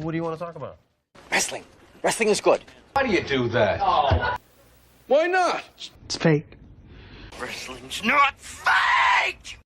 What do you want to talk about? Wrestling. Wrestling is good. Why do you do that? Why not? It's fake. Wrestling's not fake!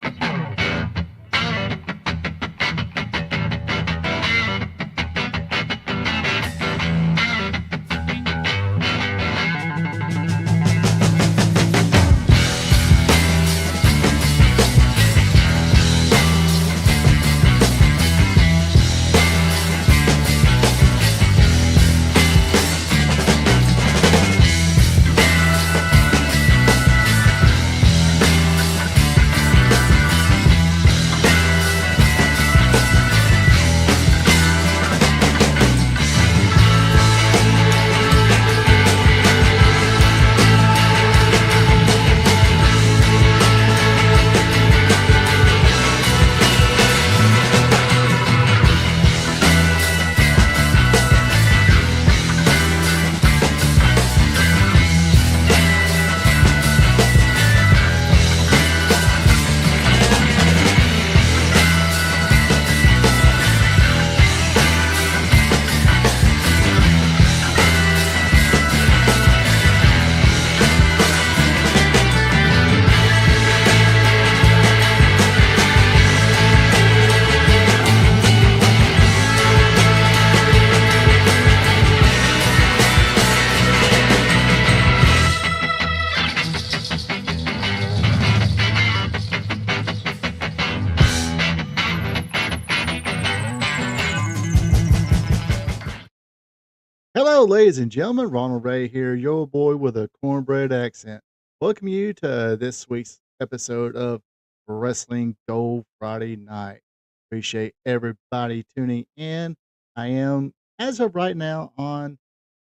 Hello, ladies and gentlemen. Ronald Ray here, your boy with a cornbread accent. Welcome you to this week's episode of Wrestling Gold Friday Night. Appreciate everybody tuning in. I am, as of right now, on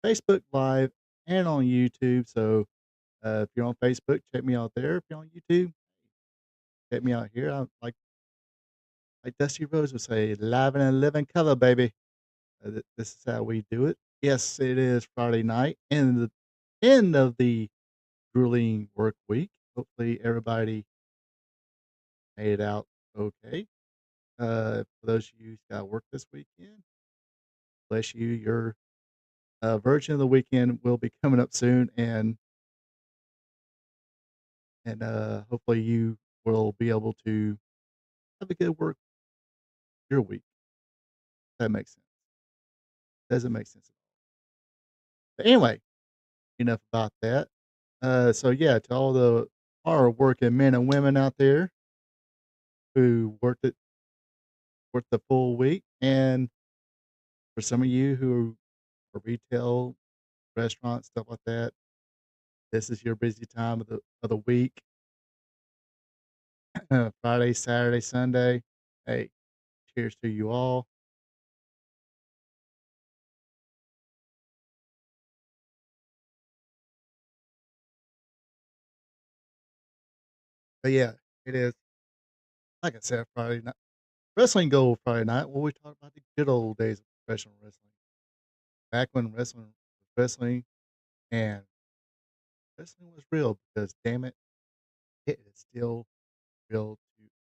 Facebook Live and on YouTube. So if you're on Facebook, check me out there. If you're on YouTube, check me out here. I like Dusty Rose would say, live and in living color, baby. This is how we do it. Yes, it is Friday night, and the end of the grueling work week. Hopefully, everybody made it out okay. For those of you who's got work this weekend, bless you. Your version of the weekend will be coming up soon, and hopefully you will be able to have a good work your week. If that makes sense. Doesn't make sense at all. But anyway, enough about that. So yeah, to all the hard working men and women out there who worked the full week, and for some of you who are retail, restaurants, stuff like that, this is your busy time of the week. Friday, Saturday, Sunday. Hey, cheers to you all. But yeah, it is like I said, Friday night. Wrestling Gold Friday night. Well, we talk about the good old days of professional wrestling. Back when wrestling was wrestling and wrestling was real because damn it, it is still real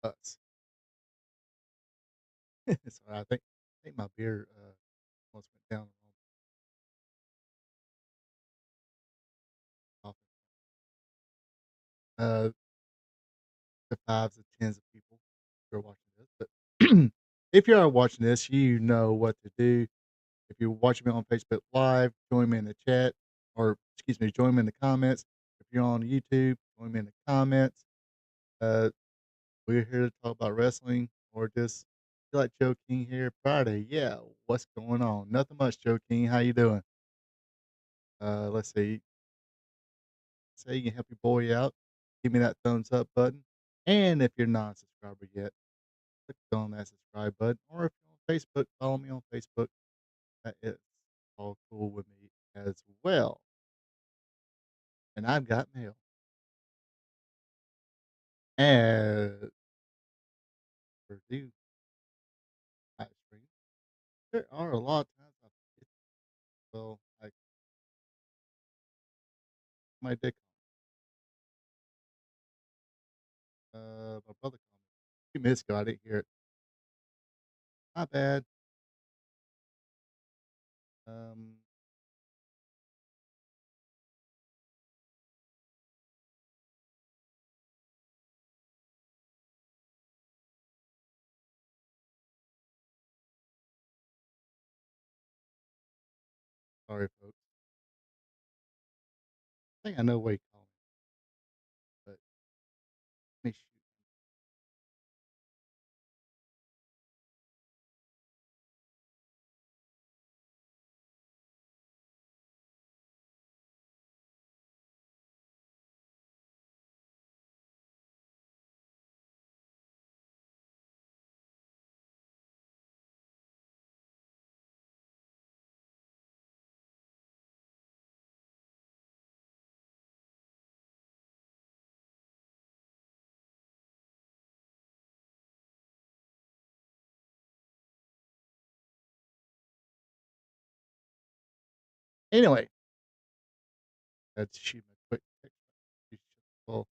to us. So I think my beer almost went down off the fives and tens of people who are watching this. But if you are watching this, you know what to do. If you're watching me on Facebook Live, join me in the chat, or excuse me, join me in the comments. If you're on YouTube, join me in the comments. Uh, we're here to talk about wrestling, or just feel like Joe King here Friday. Yeah, what's going on? Nothing much, Joe King. How you doing? Let's see. Say you can help your boy out. Give me that thumbs up button. And if you're not a subscriber yet, click on that subscribe button. Or if you're on Facebook, follow me on Facebook. That is all cool with me as well. And I've got mail. And for you, live stream, there are a lot of times I forget. Well, like my dick. My brother called me a few minutes ago. I didn't hear it. My bad. Um, Sorry, folks. I think I know what you call me, but let me shoot. Anyway, let's shoot my quick text. Well,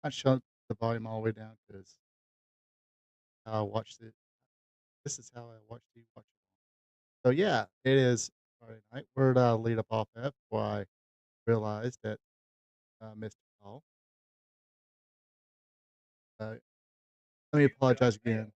I shut the volume all the way down because how I watched it. This is how I watched you watch it. So yeah, it is Friday night. Where did I lead up off at before I realized that I missed a call? Uh, Let me apologize again.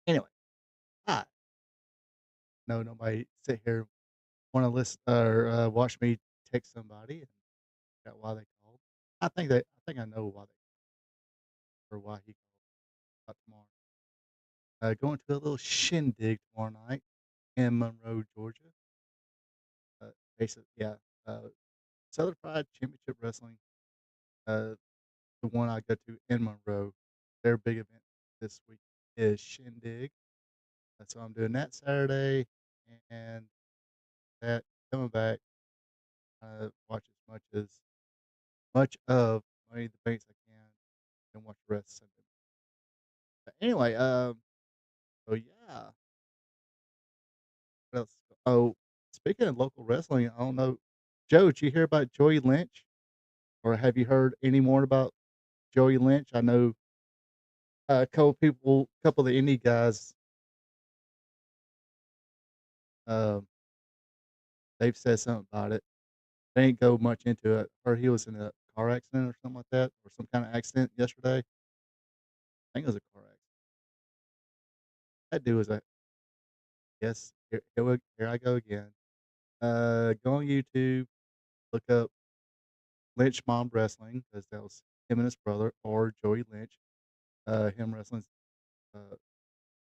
Anyway, I know nobody sit here want to listen or watch me text somebody and figure out why they called. I think I know why they or why he called about tomorrow. Going to a little shindig tomorrow night in Monroe, Georgia. Basically, yeah. Uh, Southern Fried Championship Wrestling. Uh, the one I go to in Monroe. Their big event this week is Shindig. So I'm doing that Saturday and that coming back. Watch as much of Money in the Banks I can and watch the rest Sunday. But anyway, so yeah. What else? Oh, speaking of local wrestling, I don't know. Joe, did you hear about Joey Lynch? Or have you heard any more about Joey Lynch? I know a couple of the indie guys, um, they've said something about it. They didn't go much into it. Heard he was in a car accident or something like that, or some kind of accident yesterday. I think it was a car accident. That dude was a yes. Here I go again. Go on YouTube, look up Lynch Mom Wrestling because that was him and his brother, or Joey Lynch. Him wrestling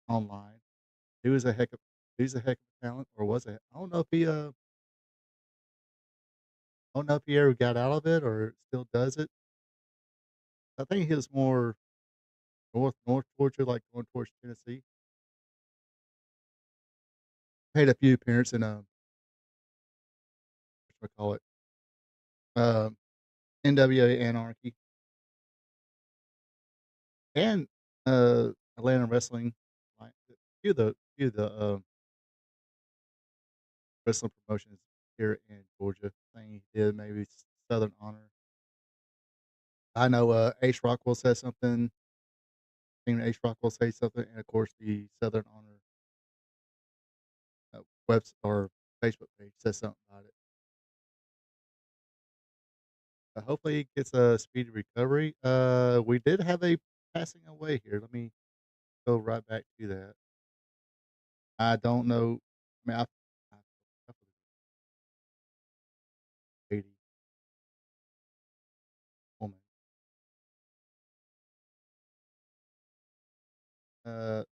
online. He was a heck of he's a heck of a talent, or was it? I don't know if he ever got out of it or still does it. I think he was more north towards you, like going towards Tennessee. Made a few appearances in what call it, um, NWA Anarchy and Atlanta Wrestling. Like a few of the wrestling promotions here in Georgia. I think he did maybe Southern Honor. I know Ace Rockwell said something. I think Ace Rockwell say something, and of course the Southern Honor web or Facebook page says something about it. Hopefully, he gets a speedy recovery. We did have a passing away here. Let me go right back to that. I don't know. I mean, I 80 woman. Uh,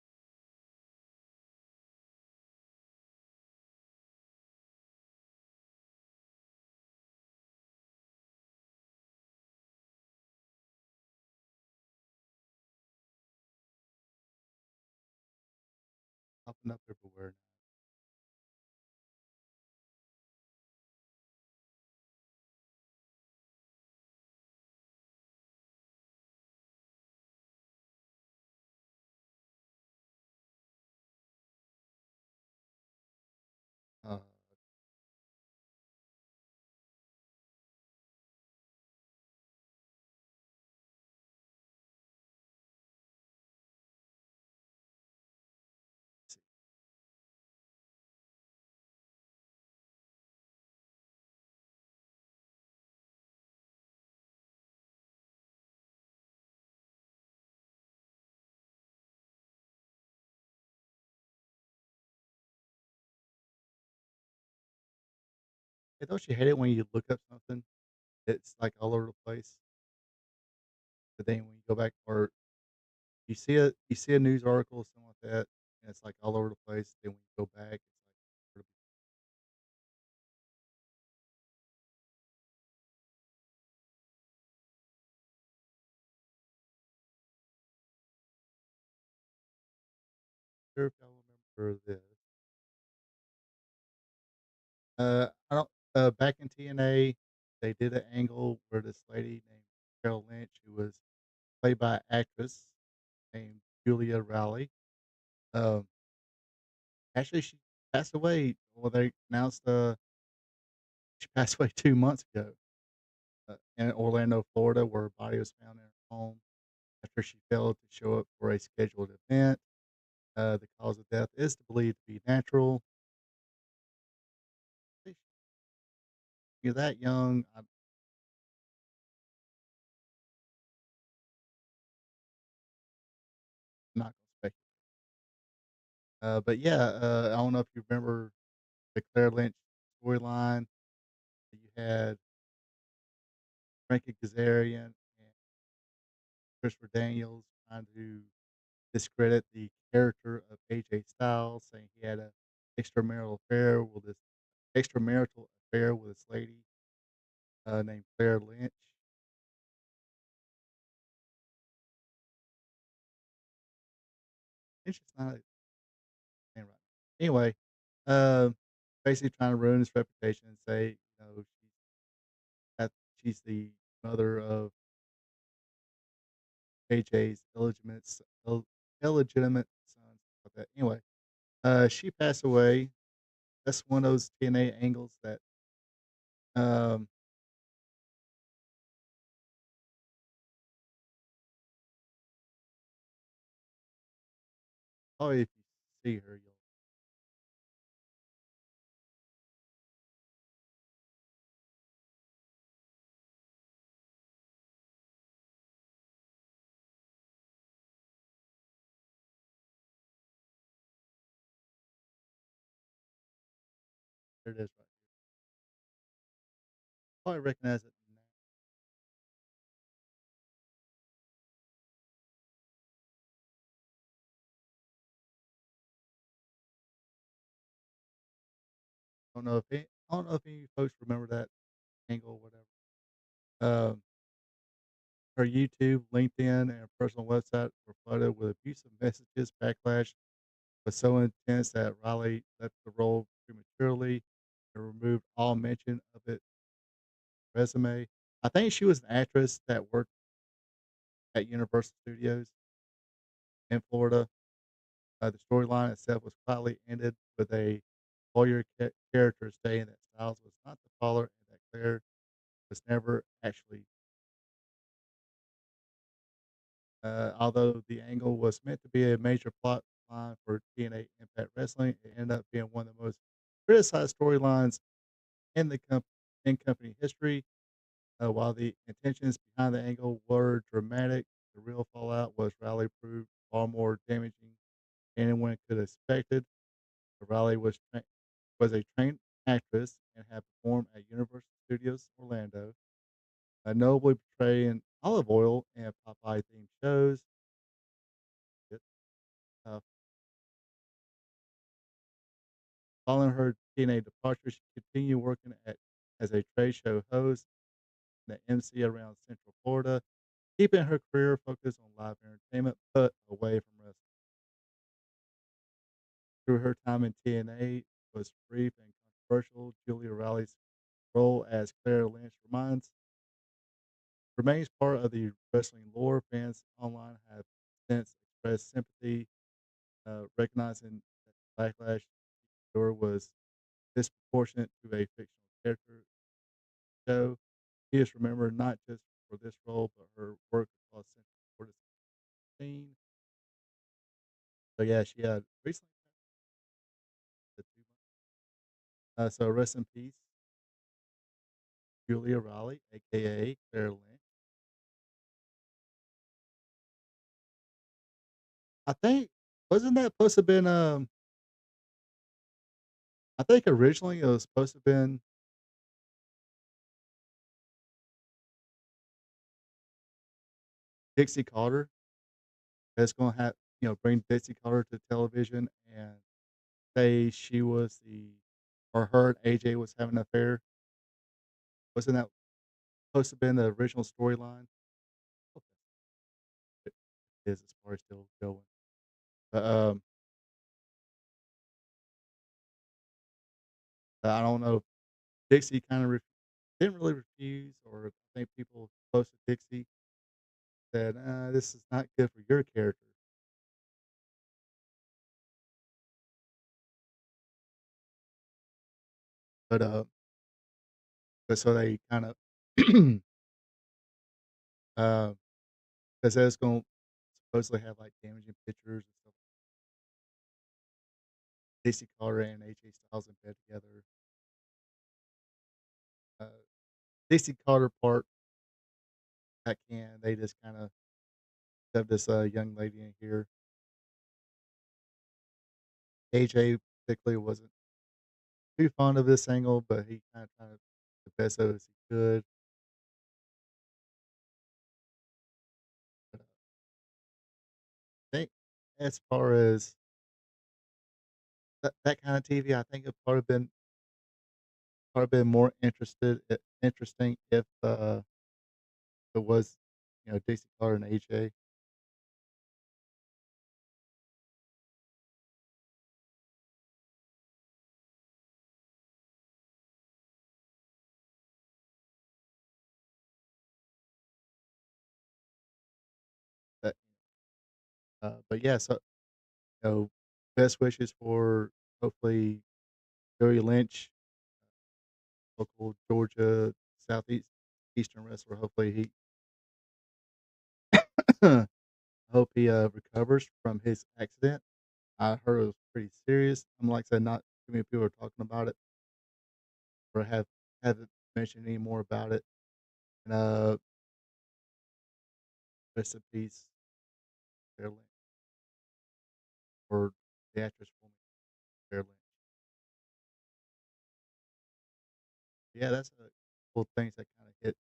popping up everywhere now. Let's see. Hey, don't you hate it when you look up something, it's like all over the place, but then when you go back or you see a news article or something like that, and it's like all over the place, then when you go back, it's like where sure if y'all remember this. I don't back in TNA, they did an angle where this lady named Carol Lynch, who was played by an actress named Julia Rowley, um, actually, she passed away. Well, they announced, she passed away 2 months ago, in Orlando, Florida, where her body was found in her home after she failed to show up for a scheduled event. The cause of death is believed to be natural. If you're that young, I'm not gonna speculate. But yeah, I don't know if you remember the Claire Lynch storyline. You had Frankie Kazarian and Christopher Daniels trying to discredit the character of AJ Styles, saying he had a extramarital affair with this lady named Claire Lynch. It's just not a name right. Anyway, um, basically trying to ruin his reputation and say, that she's the mother of AJ's illegitimate son. Like that. Anyway, she passed away. That's one of those TNA angles that um, probably if you see her, you'll there it is right here. Probably recognize it now. I don't know if any folks remember that angle or whatever. Um, her YouTube, LinkedIn, and her personal website were flooded with abusive messages. Backlash was so intense that Riley left the role prematurely and removed all mention of it resume. I think she was an actress that worked at Universal Studios in Florida. The storyline itself was quietly ended with a lawyer character saying that Styles was not the caller and that Claire was never actually. Although the angle was meant to be a major plot line for TNA Impact Wrestling, it ended up being one of the most criticized storylines in in company history. While the intentions behind the angle were dramatic, the real fallout was Riley proved far more damaging than anyone could have expected. Riley was a trained actress and had performed at Universal Studios Orlando, notably portraying Olive Oil and Popeye themed shows. Uh, Following her TNA departure, she continued working as a trade show host and the MC around Central Florida, keeping her career focused on live entertainment but away from wrestling. Through her time in TNA was brief and controversial. Julia Riley's role as Claire Lynch remains part of the wrestling lore. Fans online have since expressed sympathy, recognizing that the backlash there was disproportionate to a fictional character show. She is remembered not just for this role, but her work across century sports scene. So yeah, she had recently passed 2 months. So rest in peace, Julia Riley, aka Claire Lynch. I think wasn't that supposed to have been I think originally it was supposed to have been Dixie Carter that's gonna have bring Dixie Carter to television and say she was the or her and AJ was having an affair. Wasn't that supposed to have been the original storyline? Okay, it is as far as still going. But I don't know if Dixie kind of didn't really refuse, or I think people close to Dixie said, "This is not good for your character." But so they kind of uh, because that's going to supposedly have like damaging pictures and stuff. Dixie Carter and AJ Styles in bed together. Uh, Dixie Carter part I can they just kind of have this young lady in here. AJ particularly wasn't too fond of this angle, but he kind of tried the best of it as he could. But I think as far as that kind of TV, I think it probably been more interesting if it was Dixie Carter and AJ. But but yeah, so best wishes for hopefully Joey Lynch, local Georgia Southeast Eastern wrestler. Hopefully he I hope he recovers from his accident. I heard it was pretty serious. Like I said, not too many people are talking about it or haven't mentioned any more about it. And rest in peace, Claire Lynch, or the actress woman Claire Lynch. Yeah, that's a cool things that kind of hit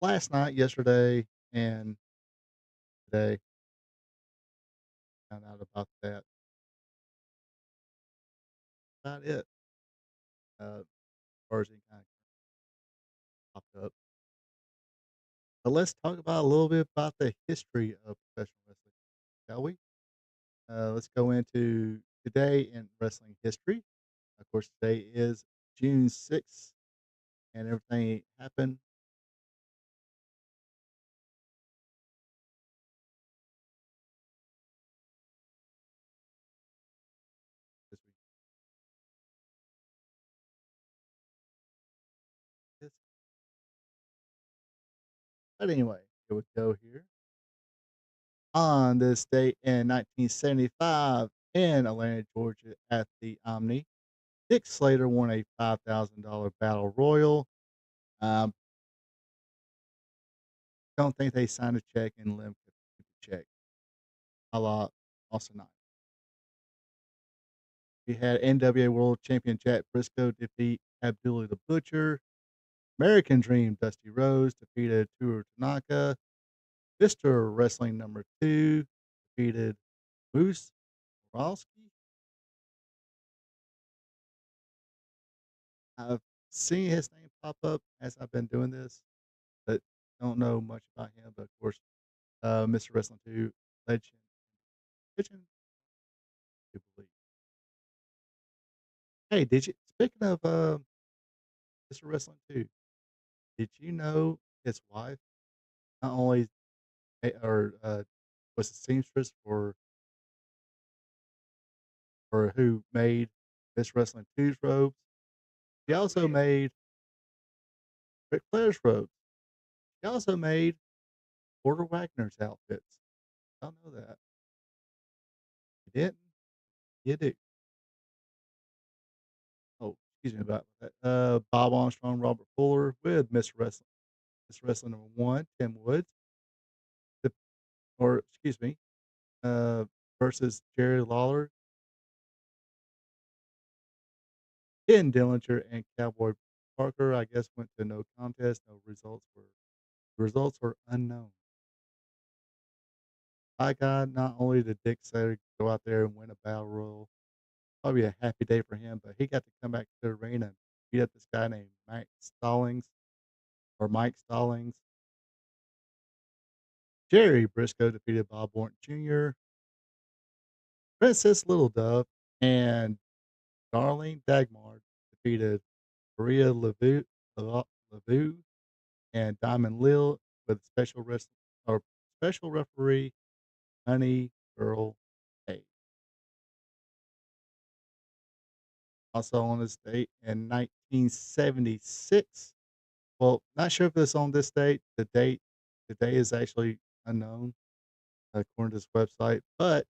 last night, yesterday, and today. Found out about that. About it. As far as any kind of popped up. But let's talk about a little bit about the history of professional wrestling, shall we? Let's go into today in wrestling history. Of course, today is June 6th, and everything happened this week. This- But anyway, here we go here. On this day in 1975 in Atlanta, Georgia, at the Omni, Dick Slater won a $5,000 battle royal. Um, don't think they signed a check and let him keep the check. A lot, also not. We had NWA World Champion Jack Briscoe defeat Abdullah the Butcher. American Dream Dusty Rhodes defeated Toru Tanaka. Mr. Wrestling number 2 defeated Moose Rawlski. I've seen his name pop up as I've been doing this, but don't know much about him. But of course, Mr. Wrestling 2 legend, legend. do believe. Hey, did you speaking of, Mr. Wrestling too, did you know his wife not only was a seamstress for who made Miss Wrestling 2's robes, she also made Ric Flair's robes. She also made Porter Wagner's outfits. I don't know that. You didn't? You do. Oh, excuse me about that. Bob Armstrong, Robert Fuller with Miss Wrestling number one, Tim Woods, the, or excuse me, uh, versus Jerry Lawler, Ken Dillinger, and Cowboy Parker. I guess went to no contest. No results were unknown. By God, not only did Dick Slater go out there and win a battle royal, probably a happy day for him, but he got to come back to the arena and beat up this guy named Mike Stallings. Jerry Briscoe defeated Bob Orton Jr. Princess Little Dove and Darlene Dagmar defeated Maria Laveau and Diamond Lil with special referee Honey Girl A. Also on this date in 1976. Well, not sure if it's on this date. The day is actually unknown according to this website, but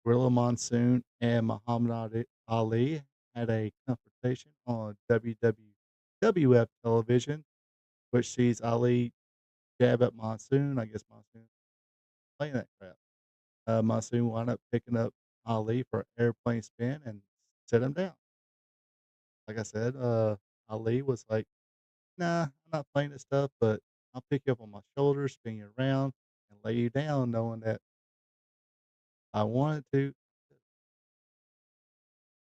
Gorilla Monsoon and Muhammad Ali had a confrontation on WWF television, which sees Ali jab at Monsoon. I guess Monsoon playing that crap. Monsoon wound up picking up Ali for an airplane spin and set him down. Like I said, Ali was like, "Nah, I'm not playing this stuff, but I'll pick you up on my shoulders, spin you around, and lay you down, knowing that I wanted to."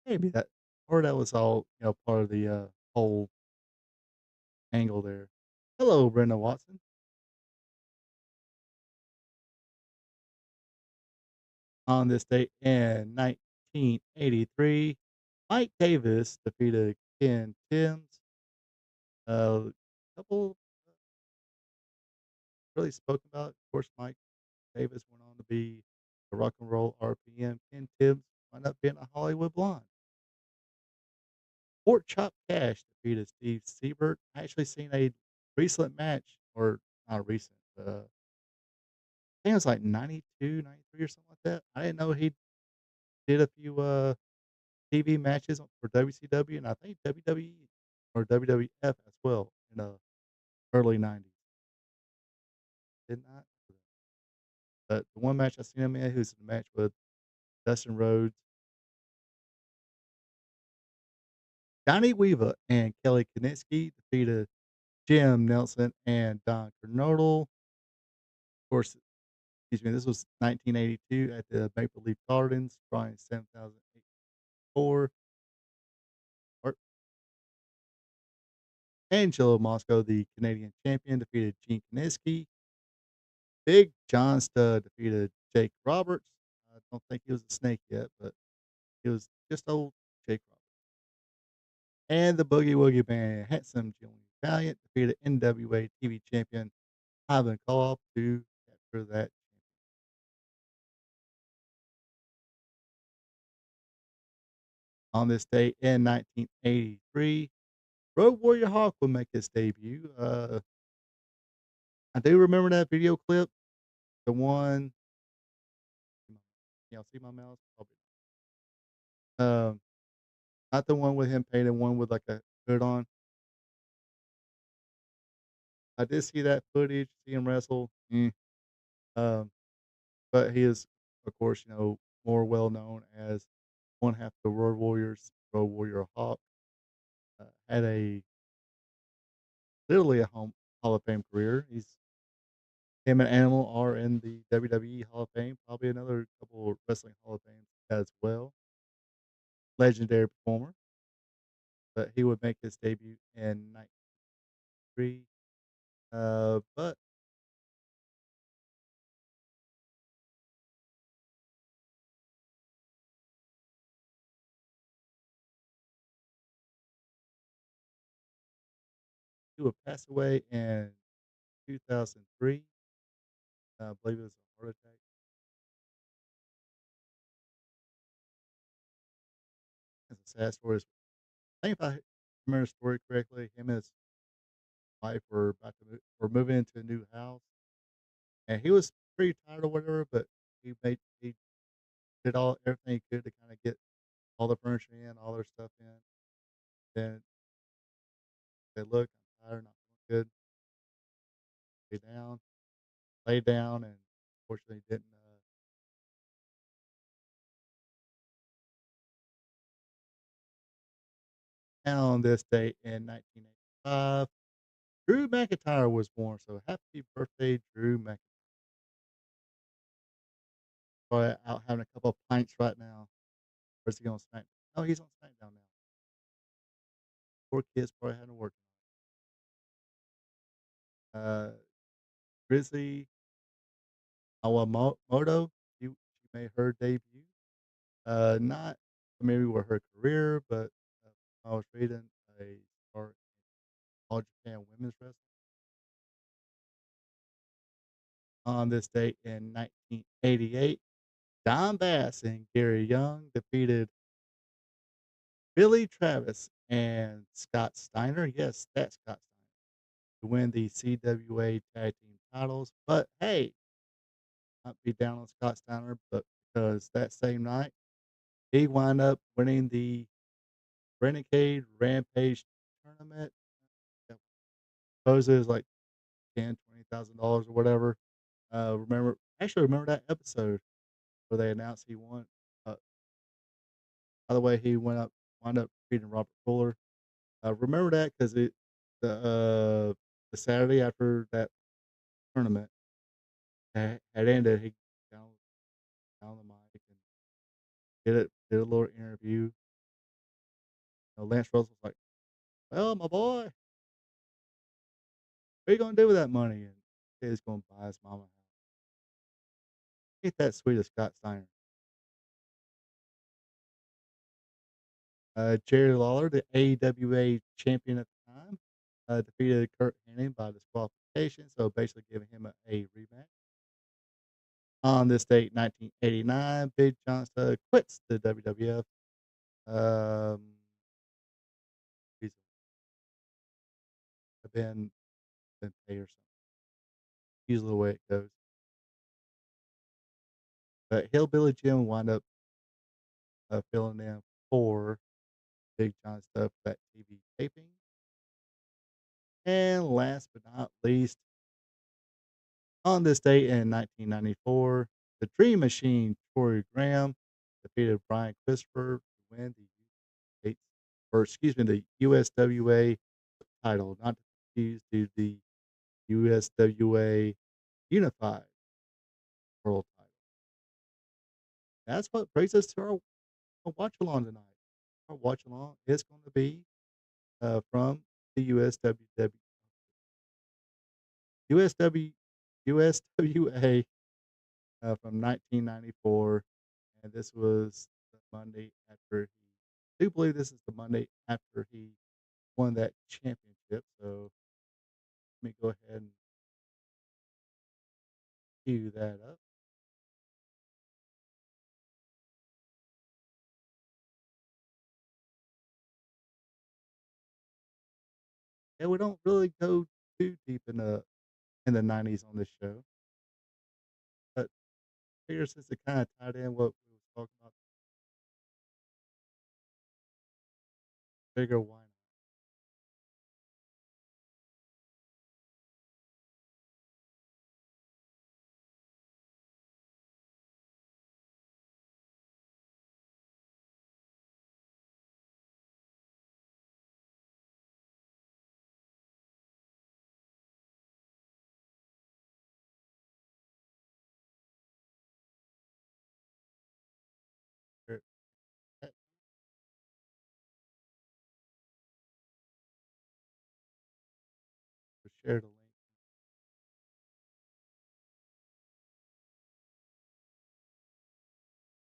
Maybe that, or that was all part of the whole angle there. Hello, Brenda Watson. On this date in 1983, Mike Davis defeated Ken Timms. A couple really spoken about. Of course, Mike Davis went on to be the Rock and Roll RPM. Ken Tibbs wound up being a Hollywood Blonde. Pork Chop Cash defeated Steve Siebert. I actually seen a recent match, or not recent, I think it was like 92, 93 or something like that. I didn't know he did a few TV matches for WCW and I think WWE or WWF as well in the early 90s. Did not. But the one match I seen him in, who's in a match with Dustin Rhodes, Johnny Weaver, and Kelly Kiniski defeated Jim Nelson and Don Kernodle. Of course, excuse me, this was 1982 at the Maple Leaf Gardens, drawing 7,084. Or Angelo Moscow, the Canadian champion, defeated Gene Kiniski. Big John Studd defeated Jake Roberts. I don't think he was a snake yet, but he was just old Jake Roberts. And the Boogie Woogie Band, Handsome Junior Valiant, defeated NWA TV champion Ivan Koloff to capture that. On this day in 1983, Road Warrior Hawk will make his debut. I do remember that video clip, the one. Y'all see my mouse? Probably. Not the one with him painted, one with like a hood on. I did see that footage, see him wrestle. Um, but he is, of course, more well known as one half of the Road Warriors. Road Warrior Hawk had a literally a Hall of Fame career. Him and Animal are in the WWE Hall of Fame. Probably another couple of wrestling Hall of Fames as well. Legendary performer, but he would make his debut in '93. But He would pass away in 2003. I believe it was a heart attack. It's a sad story. I think if I remember the story correctly, him and his wife were about to were moving into a new house, and he was pretty tired or whatever, but he did all everything he could to kind of get all the furniture in, all their stuff in. Then said, "Look, I'm tired, not feeling good. Lay down," and unfortunately didn't. On this date in 1985, Drew McIntyre was born. So happy birthday, Drew McIntyre! Probably out having a couple of pints right now. Where's he on Smack? Oh, he's on SmackDown now. Poor kid's probably having to work. Grizzly Awamoto, she made her debut. Not familiar with her career, but I was reading a start in All Japan Women's Wrestling. On this date in 1988, Don Bass and Gary Young defeated Billy Travis and Scott Steiner. Yes, that's Scott Steiner to win the CWA Tag Team titles. But hey, not be down on Scott Steiner, but because that same night he wound up winning the Renegade Rampage tournament. Yeah, suppose it was like 10, $20,000 or whatever. Remember that episode where they announced he won. Uh, by the way, he wound up beating Robert Fuller. Remember that because the Saturday after that tournament had ended, he down down the mic and did a little interview. Lance Russell was like, "Well, my boy, what are you gonna do with that money?" And he's gonna buy his mama a house. Ain't that sweet of Scott Steiner? Jerry Lawler, the AWA champion at the time, defeated Kurt Hennig by disqualification, so basically giving him a rematch. On this date, 1989, Big John Studd quits the WWF. Um, he's been paid or something. Usually the way it goes. But Hillbilly Jim wound up filling in for Big John Studd for that TV taping. And last but not least, on this date in 1994, the Dream Machine, Corey Graham, defeated Brian Christopher to win the States, or excuse me, the USWA title, not to confuse to the USWA Unified World title. That's what brings us to our watch along tonight. Our watch along is going to be from the USW, USWA from 1994, and this was the Monday after I do believe this is the Monday after he won that championship. So let me go ahead and cue that up. Yeah, we don't really go too deep in the '90s on this show, but I figure since it kind of tied in what we was talking about, figure why not? Here, share the link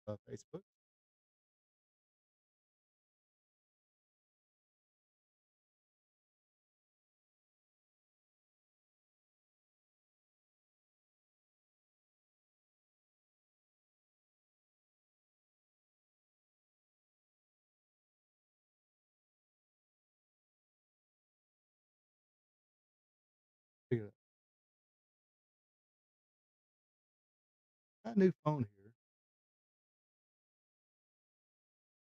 on Facebook. got a new phone here.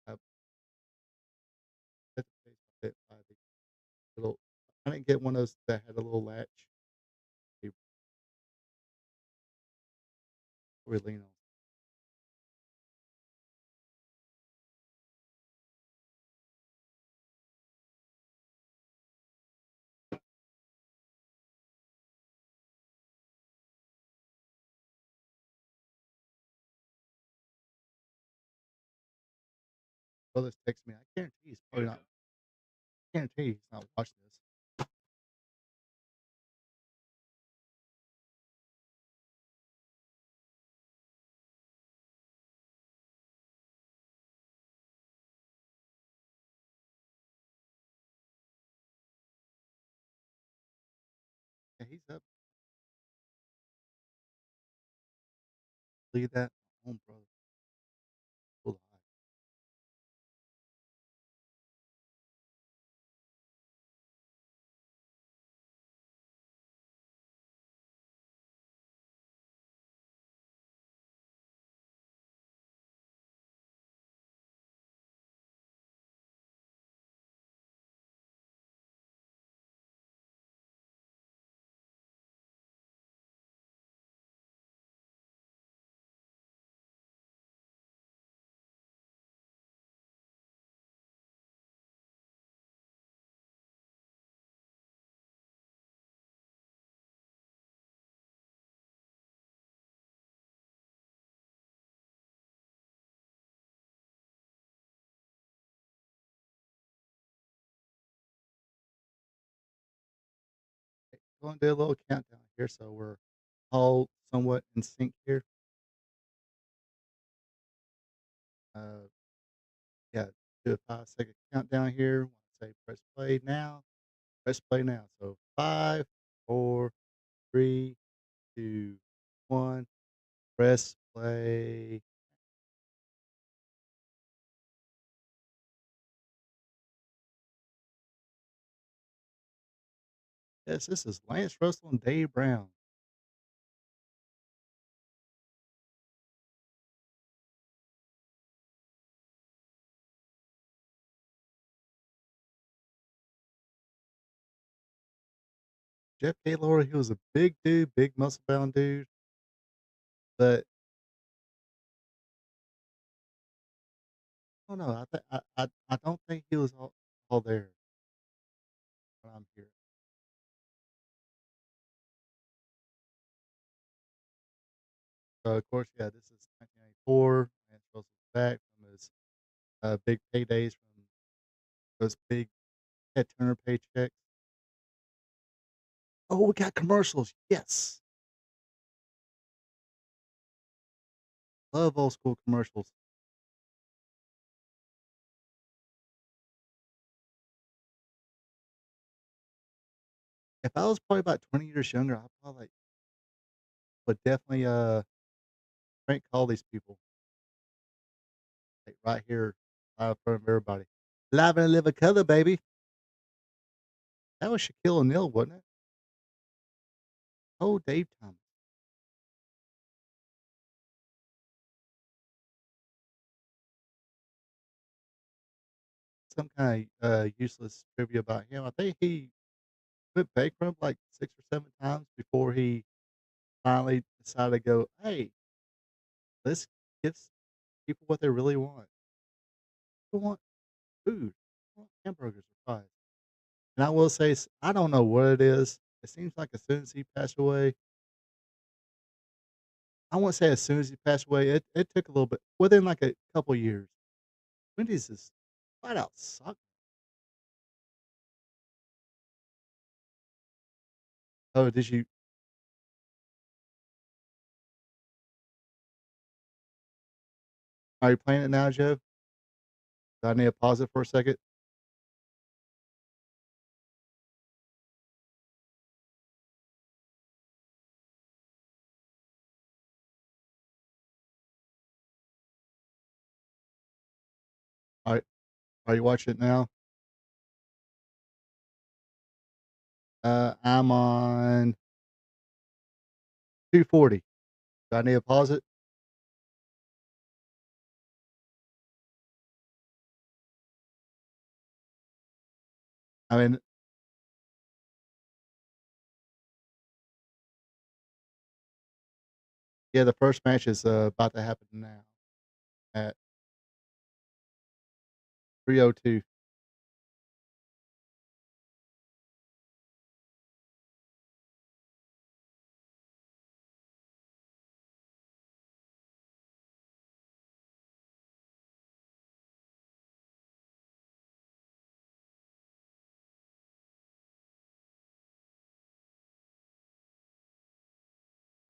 I had to pay by the little I didn't get one of those that had a little latch. You probably lean on. Brother's text me. I guarantee he's probably not. Guarantee he's not watching this. Yeah, he's up. Leave that home, brother. Full high. Going to do a little countdown here, so we're all somewhat in sync here. Uh, yeah, do a 5 second countdown here. Want to say press play now. Press play now. So 5, 4, 3, 2, 1. Press play. Yes, this is Lance Russell and Dave Brown. Jeff Gaylord, he was a big dude, big muscle bound dude, but I don't know. I don't think he was all there when I'm here. So of course, yeah, this is 1994. Lance Russell's back from his big paydays from those big Ted Turner paychecks. Oh, we got commercials. Yes, love old school commercials. If I was probably about 20 years younger, I probably would definitely prank call these people like right here, right in front of everybody. Live and live a color, baby. That was Shaquille O'Neal, wasn't it? Oh, Dave Thomas. Some kind of useless trivia about him. I think he went bankrupt like 6 or 7 times before he finally decided to go, hey, let's give people what they really want. People want food. They want hamburgers or fries. And I will say, I don't know what it is. It seems like as soon as he passed away, I won't say as soon as he passed away, it took a little bit, within like a couple years. Wendy's is flat out suck. Oh, are you playing it now, Joe? Do I need to pause it for a second? Are, are you watching it now? I'm on 240. Do I need to pause it? I mean, yeah, the first match is about to happen now at 3:02.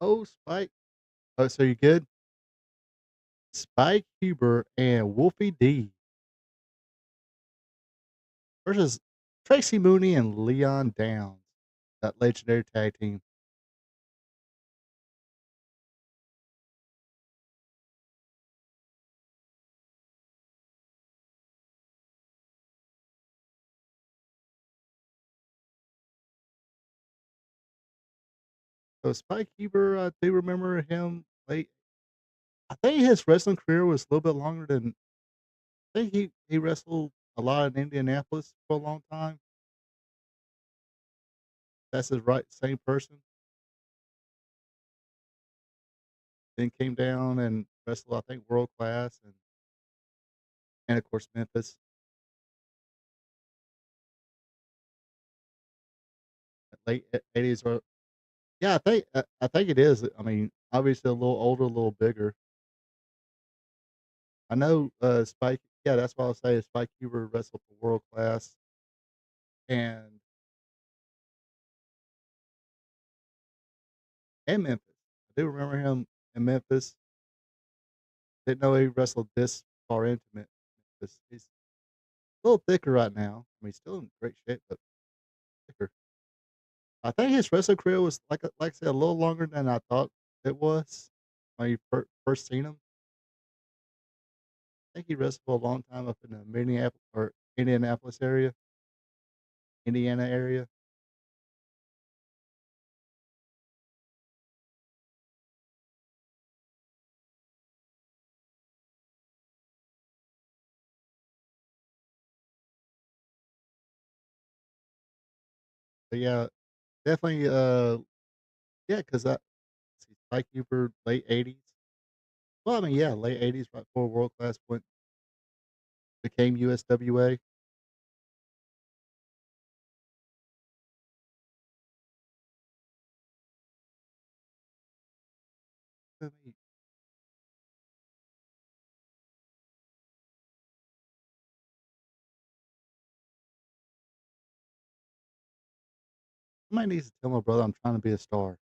Oh, Spike. Oh, so you good? Spike Huber and Wolfie D versus Tracy Mooney and Leon Downs, that legendary tag team. So Spike Huber, I do remember him late. I think his wrestling career was a little bit longer than. I think he wrestled a lot in Indianapolis for a long time. That's his right same person. Then came down and wrestled, I think, World Class and of course Memphis. Late 80s or yeah, I think it is. I mean, obviously a little older, a little bigger. I know Spike. Yeah, that's why I'll say Spike Huber wrestled for World Class and Memphis. I do remember him in Memphis. Didn't know he wrestled this far into Memphis. He's a little thicker right now. I mean, he's still in great shape, but thicker. I think his wrestling career was like I said, a little longer than I thought it was when you first seen him. I think he wrestled for a long time up in the Minneapolis or Indianapolis area, Indiana area. But yeah, definitely. Yeah, because I see Spike Huber late '80s. Well, I mean, yeah, late '80s, right before World Class went became USWA. I mean, somebody needs to tell my brother I'm trying to be a star.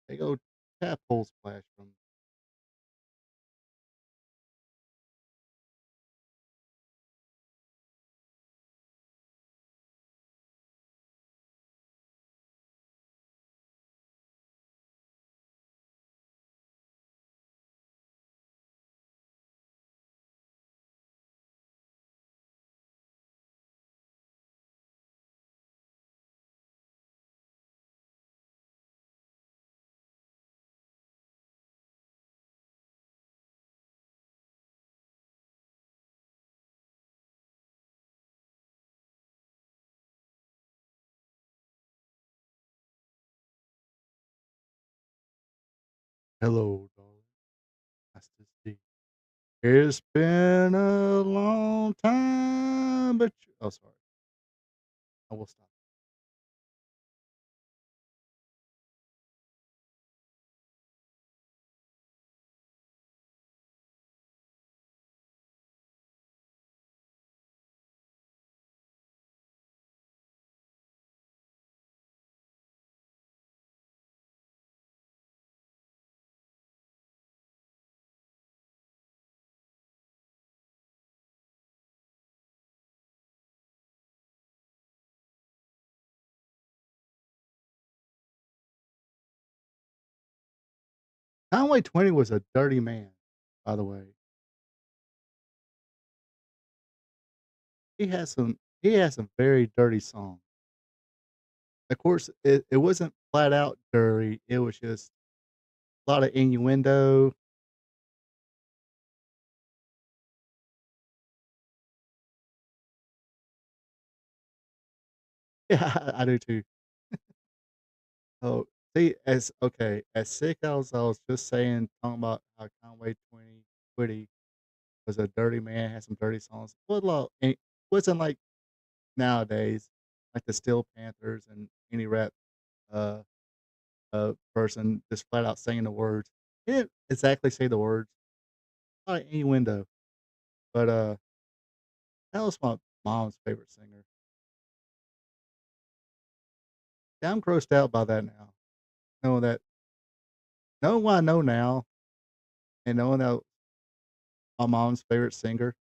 They go tadpole splash from Hello, darling. Nice to see you. It's been a long time, but oh, sorry. I will stop. Conway Twitty was a dirty man, by the way. He has some very dirty songs. Of course, it wasn't flat out dirty, it was just a lot of innuendo. Yeah, I do too. Oh, see, as sick as I was just saying, talking about how Conway Twitty was a dirty man, had some dirty songs. It wasn't like nowadays, like the Steel Panthers and any rap uh person just flat out saying the words. He didn't exactly say the words, a lot of innuendo. But that was my mom's favorite singer. Yeah, I'm grossed out by that now. Knowing that knowing what I know now and knowing that my mom's favorite singer,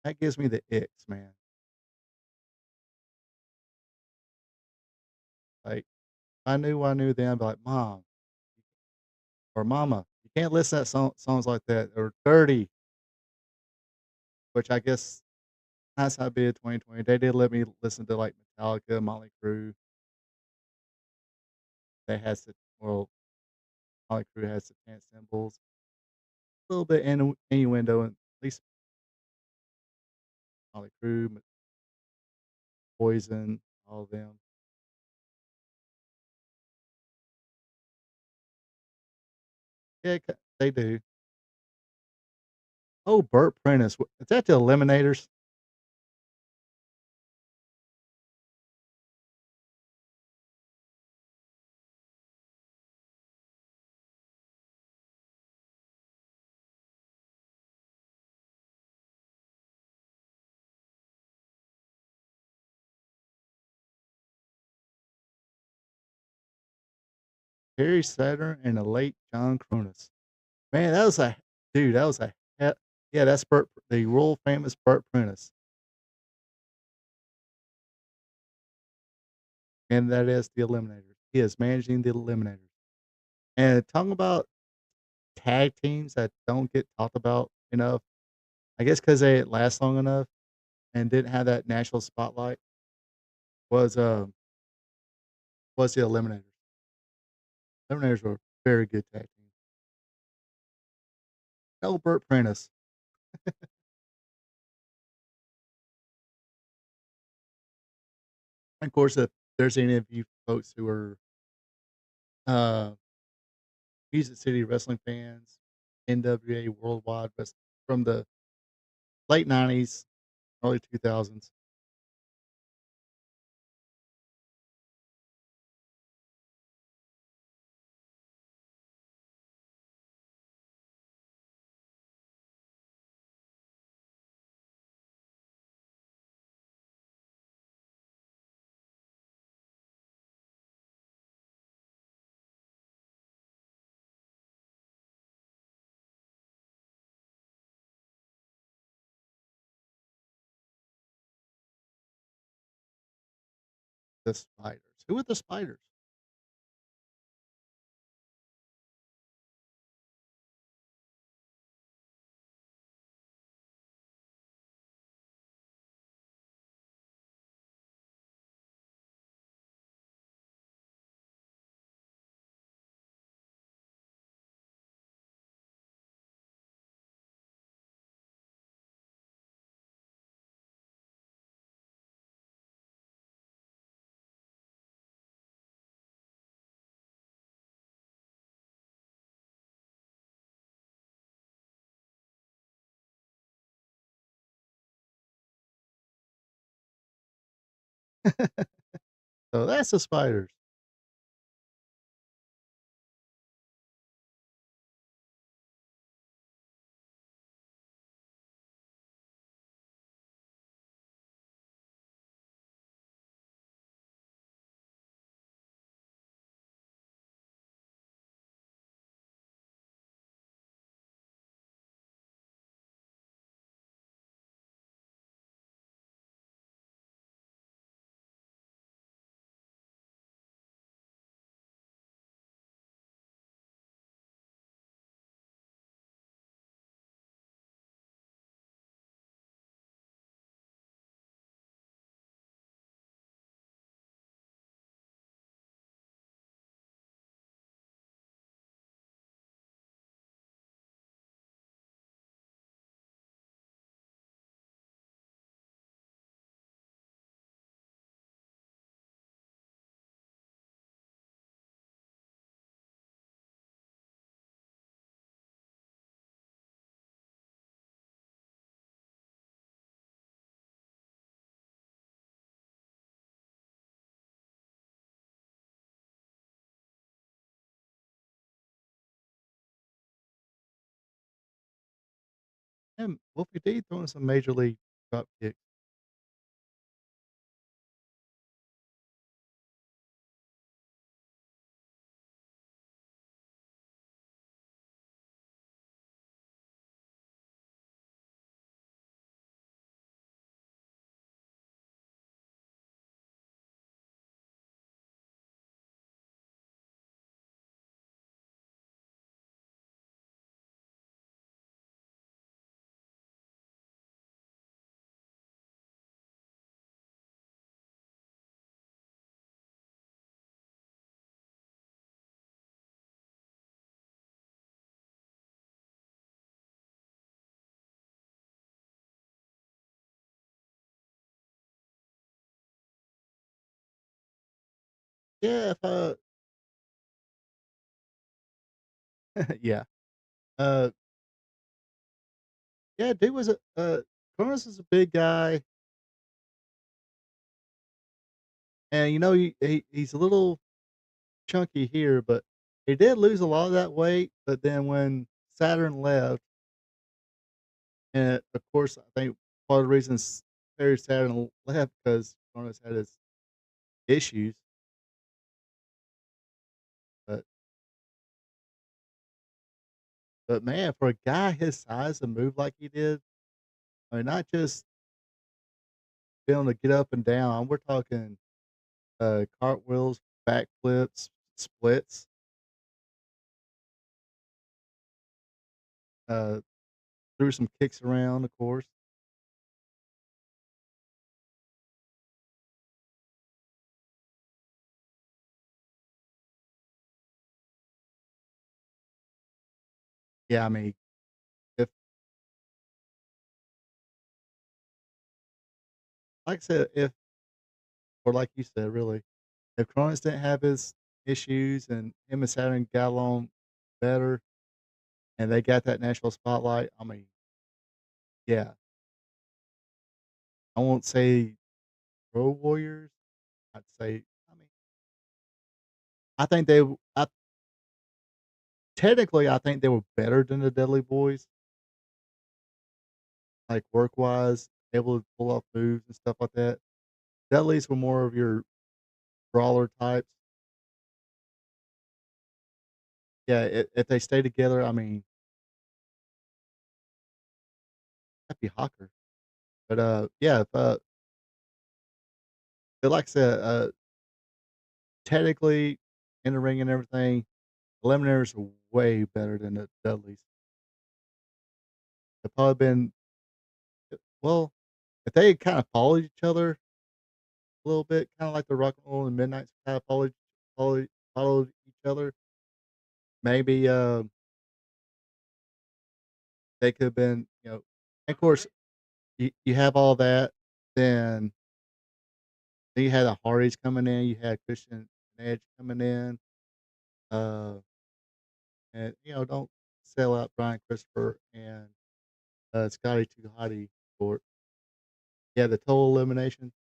that gives me the icks, man. Like, if I knew what I knew then, I'd be like, "Mom or Mama, you can't listen to songs like that. They're dirty." Which I guess that's how it be in 2020. They did let me listen to, like, Metallica, Motley Crue. They had such well, Motley Crue has satanic symbols, a little bit innuendo, and at least Motley Crue, Poison, all of them. Yeah, they do. Oh, Burt Prentice. Is that the Eliminators? Harry Saturn and the late John Cronus. Man, that was a he yeah, that's the world famous Burt Prentice, and that is the Eliminators. He is managing the Eliminators. And talking about tag teams that don't get talked about enough, I guess because they didn't last long enough and didn't have that national spotlight was, was the Eliminators. Eliminators were a very good tag team. Oh, Burt Prentice. Of course, if there's any of you folks who are, uh, Music City wrestling fans, NWA Worldwide Wrestling from the late '90s, early 2000s. The Spiders. Who are the Spiders? So that's the Spiders. And Wolfie D throwing some major league drop kicks. Yeah, if, yeah. Uh, yeah, dude was Cronus is a big guy, and, he's a little chunky here, but he did lose a lot of that weight, but then when Saturn left, and, of course, I think part of the reasons Perry Saturn left because Cronus had his issues, but man, for a guy his size to move like he did, I mean, not just being able to get up and down, we're talking, cartwheels, backflips, splits, uh, threw some kicks around, of course. Yeah, I mean, if like I said, if or like you said, really, if Cronus didn't have his issues and him and Saturn got along better and they got that national spotlight, I mean, yeah, I won't say Road Warriors. I'd say, I mean, I think technically, I think they were better than the Dudley Boys, like work wise, able to pull off moves and stuff like that. Dudleys were more of your brawler types. Yeah, if they stay together, I mean, that'd be Hawker. But yeah, but like I said, technically in the ring and everything, Eliminators are way better than the Dudleys. They've probably been well, if they had kind of followed each other a little bit, kind of like the Rock and Roll and Midnight's kind of followed each other, maybe they could have been, of course, you have all that, then you had the Hardys coming in, you had Christian and Edge coming in, uh, and don't sell out Brian Christopher and Scotty 2 Hotty for yeah, the total elimination.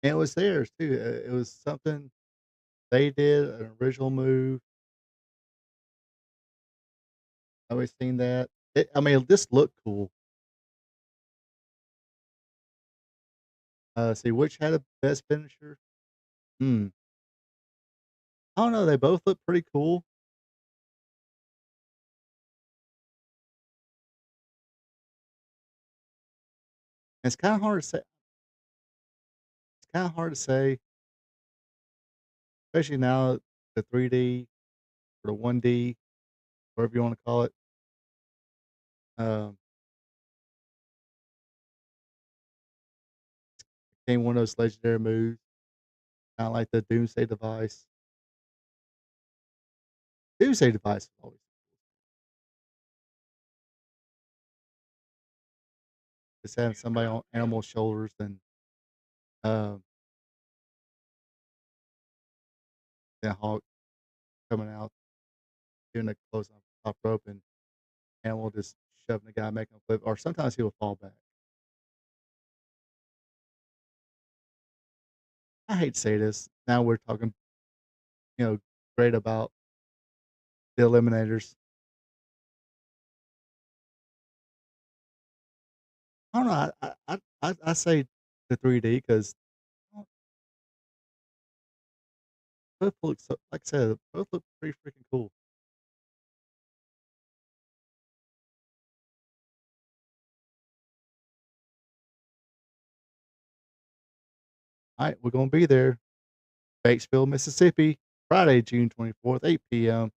And it was theirs too. It was something they did, an original move. I always seen that. I mean, this looked cool. See which had a best finisher. Hmm. I don't know. They both look pretty cool. And it's kind of hard to say. It's kind of hard to say, especially now the 3D or the 1D, whatever you want to call it. Um, became one of those legendary moves, kind of like the Doomsday Device. Doomsday Device is always just having somebody on animal shoulders and um, then Hawk coming out doing a close on top rope and animal just shoving the guy, making him flip, or sometimes he will fall back. I hate to say this. now we're talking, you know, great about the Eliminators. I don't know. I say the 3D because both look so. Like I said, both look pretty freaking cool. All right, we're gonna be there, Batesville, Mississippi, Friday, June 24th, 8 p.m.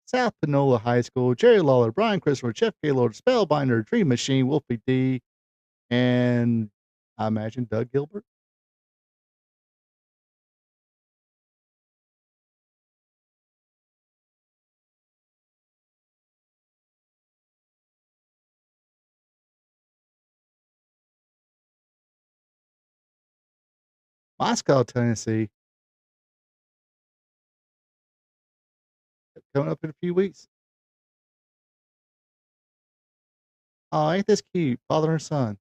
South Panola High School. Jerry Lawler, Brian Christopher, Jeff Gaylord, Spellbinder, Dream Machine, Wolfie D, and I imagine Doug Gilbert. Moscow, Tennessee, coming up in a few weeks. Oh, ain't this cute? Father and son.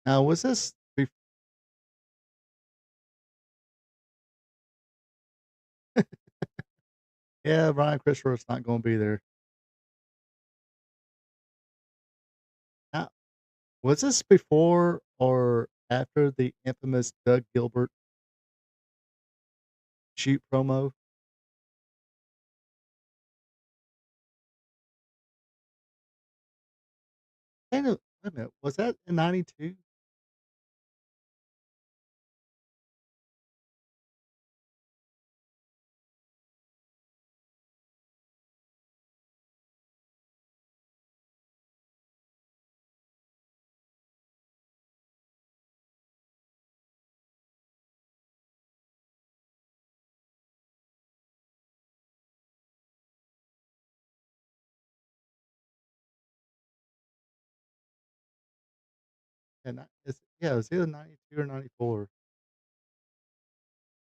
Now, was this? Yeah, Brian Christopher's not going to be there. Now, was this before or after the infamous Doug Gilbert shoot promo? Wait a minute. Was that in '92? And yeah, it was either '92 or '94.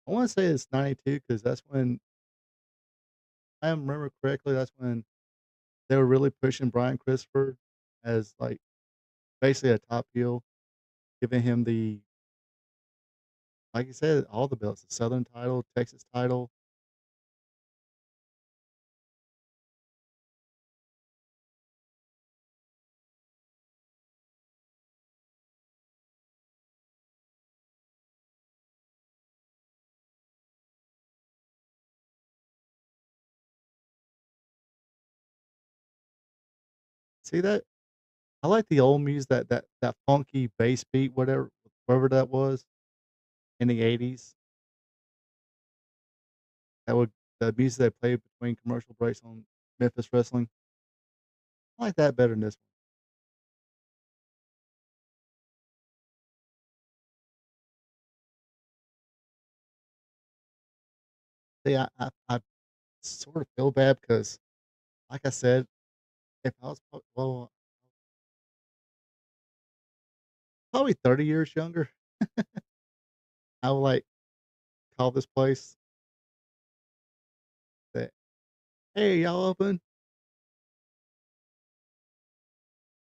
I want to say it's '92 because that's when I remember correctly. That's when they were really pushing Brian Christopher as like basically a top heel, giving him the like you said, all the belts, the Southern title, Texas title. See that? I like the old music, that funky bass beat, whatever that was in the '80s. That would the music they played between commercial breaks on Memphis Wrestling. I like that better than this one. See, I sort of feel bad because, like I said, if I was probably 30 years younger, I would like call this place that, hey, y'all open?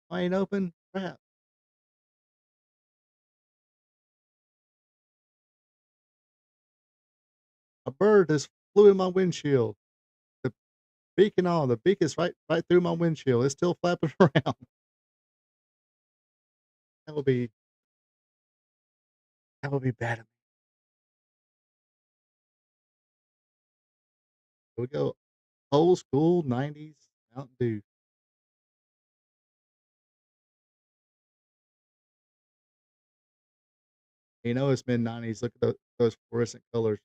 I ain't open. Crap. A bird just flew in my windshield. The beacon on. The beak is right through my windshield. It's still flapping around. That would be that would be bad. Here we go. Old school 90s Mountain Dew. You know it's mid-90s. Look at those fluorescent colors,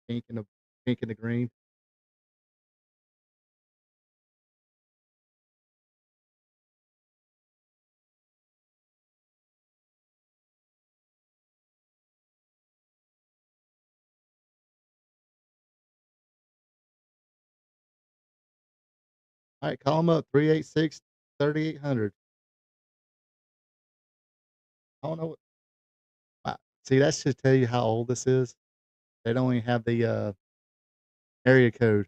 pink and the pink and the green. All right, call them up 386-3800. I don't know what see, that should tell you how old this is. They don't even have the, area code.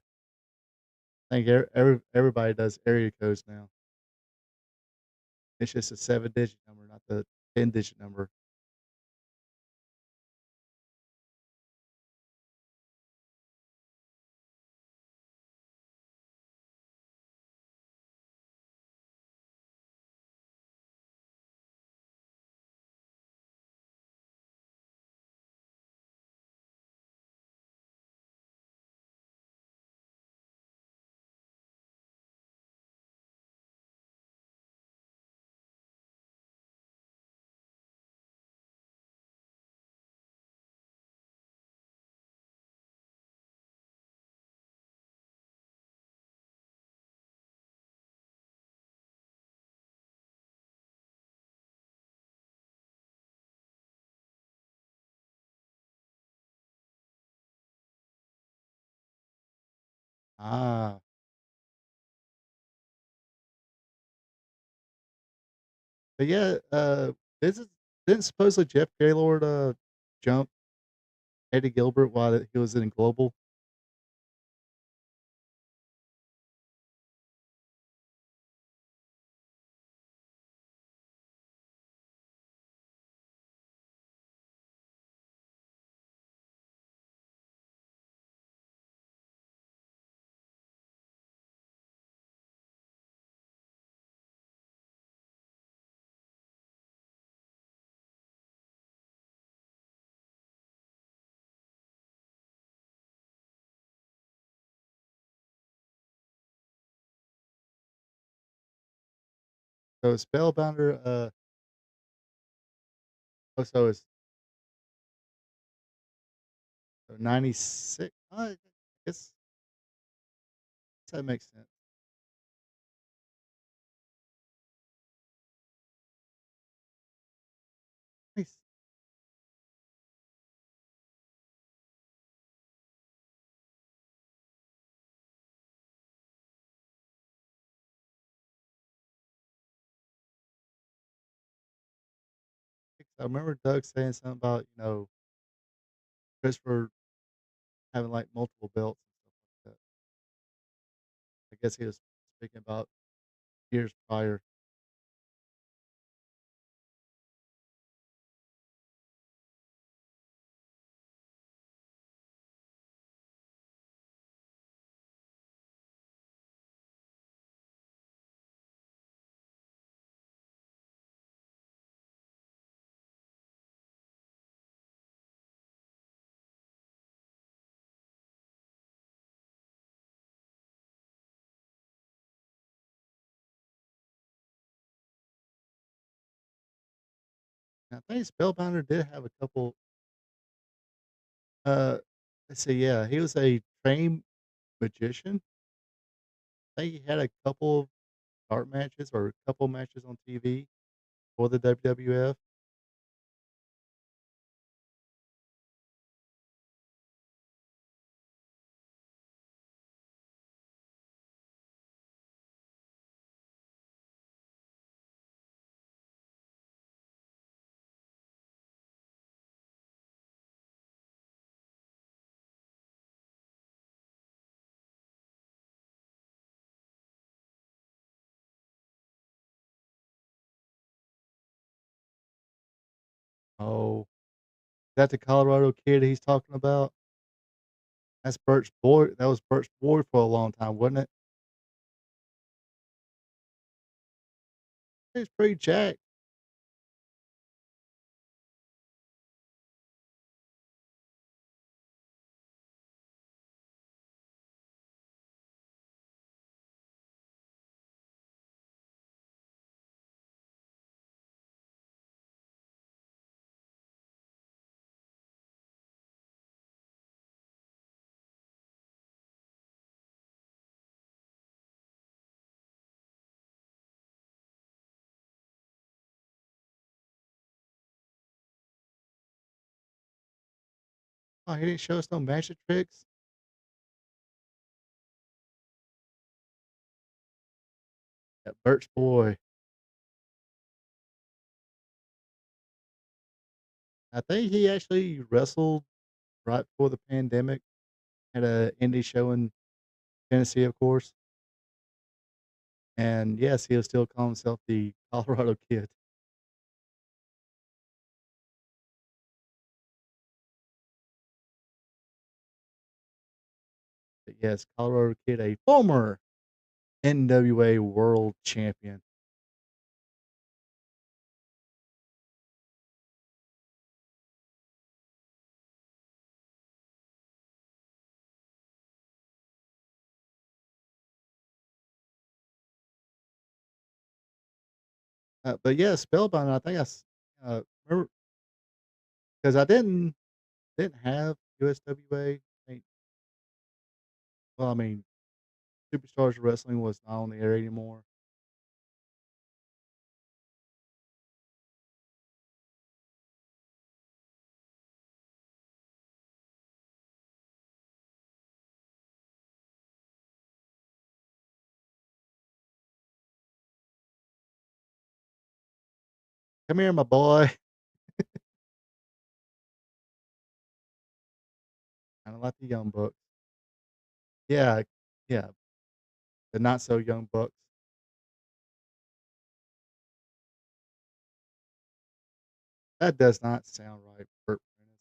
I think everybody does area codes now. It's just a seven-digit number, not the 10-digit number. Ah, but yeah, this is didn't supposedly Jeff Gaylord, jump Eddie Gilbert while he was in Global? 'So Spellbounder, so it's so 96 I guess that makes sense. Nice. I remember Doug saying something about, Christopher having, like, multiple belts and stuff like that. I guess he was speaking about years prior. And I think Spellbinder did have a couple, uh, let's see, yeah, he was a trained magician. I think he had a couple of art matches or a couple matches on TV for the WWF. Oh, is that the Colorado kid he's talking about? That's Bert's boy. That was Bert's boy for a long time, wasn't it? He's pretty jacked. Oh, he didn't show us no magic tricks? That Birch boy. I think he actually wrestled right before the pandemic at a indie show in Tennessee, of course. And yes, he'll still call himself the Colorado Kid. But yes, Colorado Kid, a former NWA world champion. But yeah, Spellbound, I think remember because I didn't have USWA. Think, well, I mean, Superstars Wrestling was not on the air anymore. Come here, my boy. Kind of like the Young Bucks. Yeah, yeah, the not so young Bucks. That does not sound right, Burt Prentice.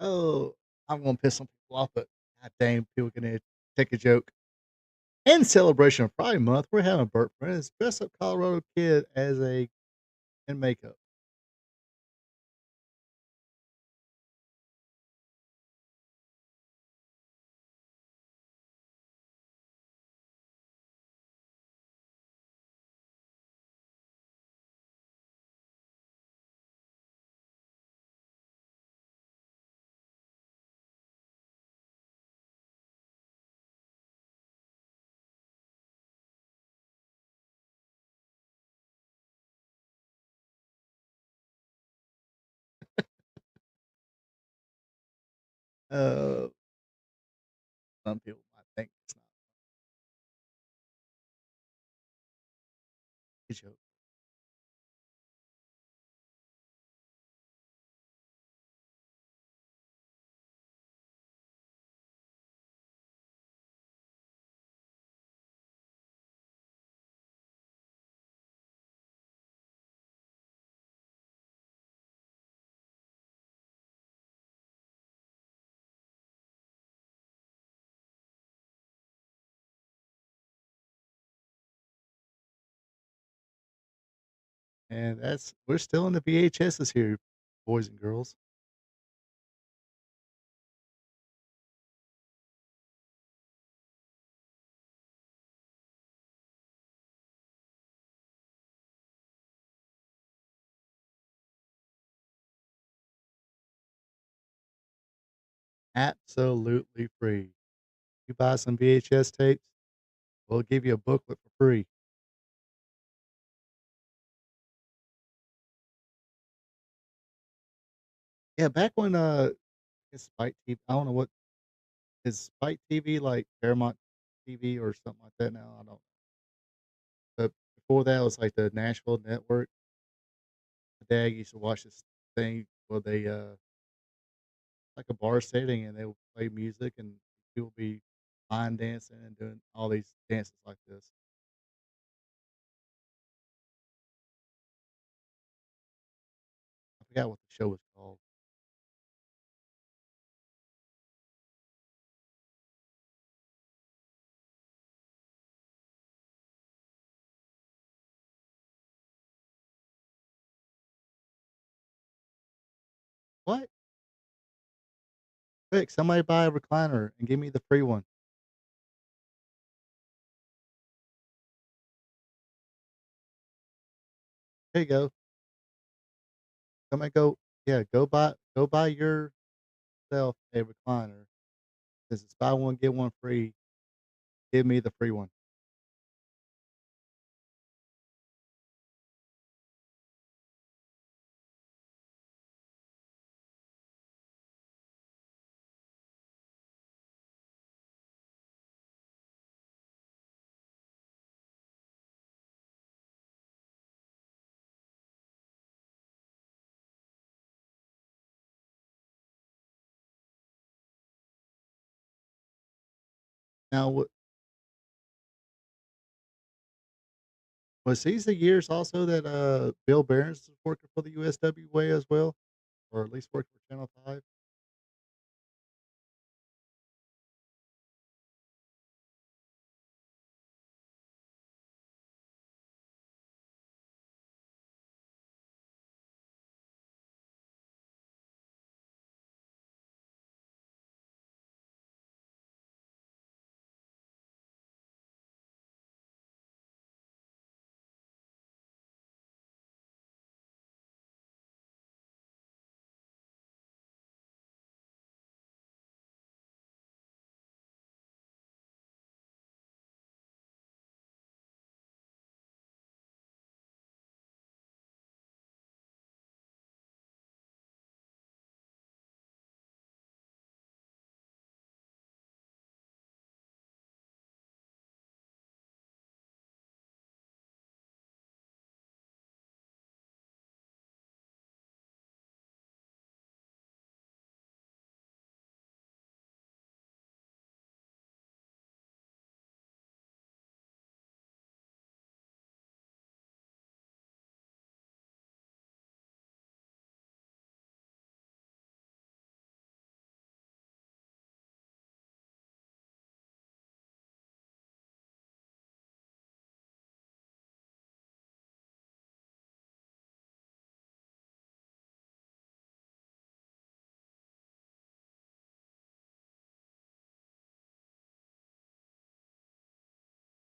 Oh, I'm gonna piss some people off, but god dang, people gonna take a joke. In celebration of Pride Month, we're having Burt Prentice dress up Colorado Kid as a in makeup. Uh, some people might think it's not a joke. And that's we're still in the VHSs here, boys and girls. Absolutely free. You buy some VHS tapes, we'll give you a booklet for free. Yeah, back when, it's Spike TV. I don't know what is Spike TV like Paramount TV or something like that now? I don't, but before that, it was like the Nashville Network. My dad used to watch this thing where they, like a bar setting, and they would play music, and people be line dancing and doing all these dances like this. I forgot what the show was called. What? Quick, somebody buy a recliner and give me the free one. There you go. Somebody go, yeah, go buy yourself a recliner. This is buy one, get one free. Give me the free one. Now, was these the years also that Bill Behrens was working for the USWA as well, or at least working for Channel 5?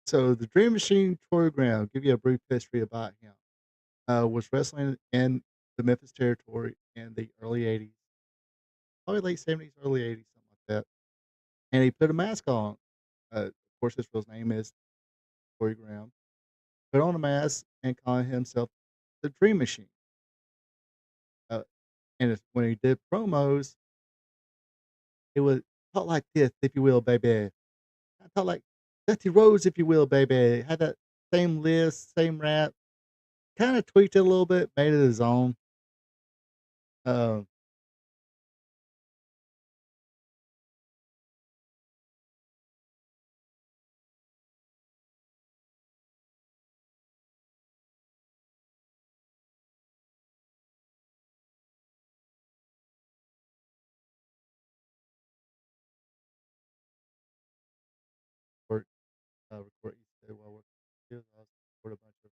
So the Dream Machine program, give you a brief history about him. Was wrestling in the Memphis territory in the early '80s, probably late '70s, early '80s, something like that. And he put a mask on. Of course, his real name is Corey Graham. Put on a mask and called himself the Dream Machine. Uh, and when he did promos, it was talk like this, if you will, baby. I talk like Dusty Rose, if you will, baby. Had that same list, same rap. Kind of tweaked it a little bit, made it his own. Um, for record, you said, well, I was record a bunch of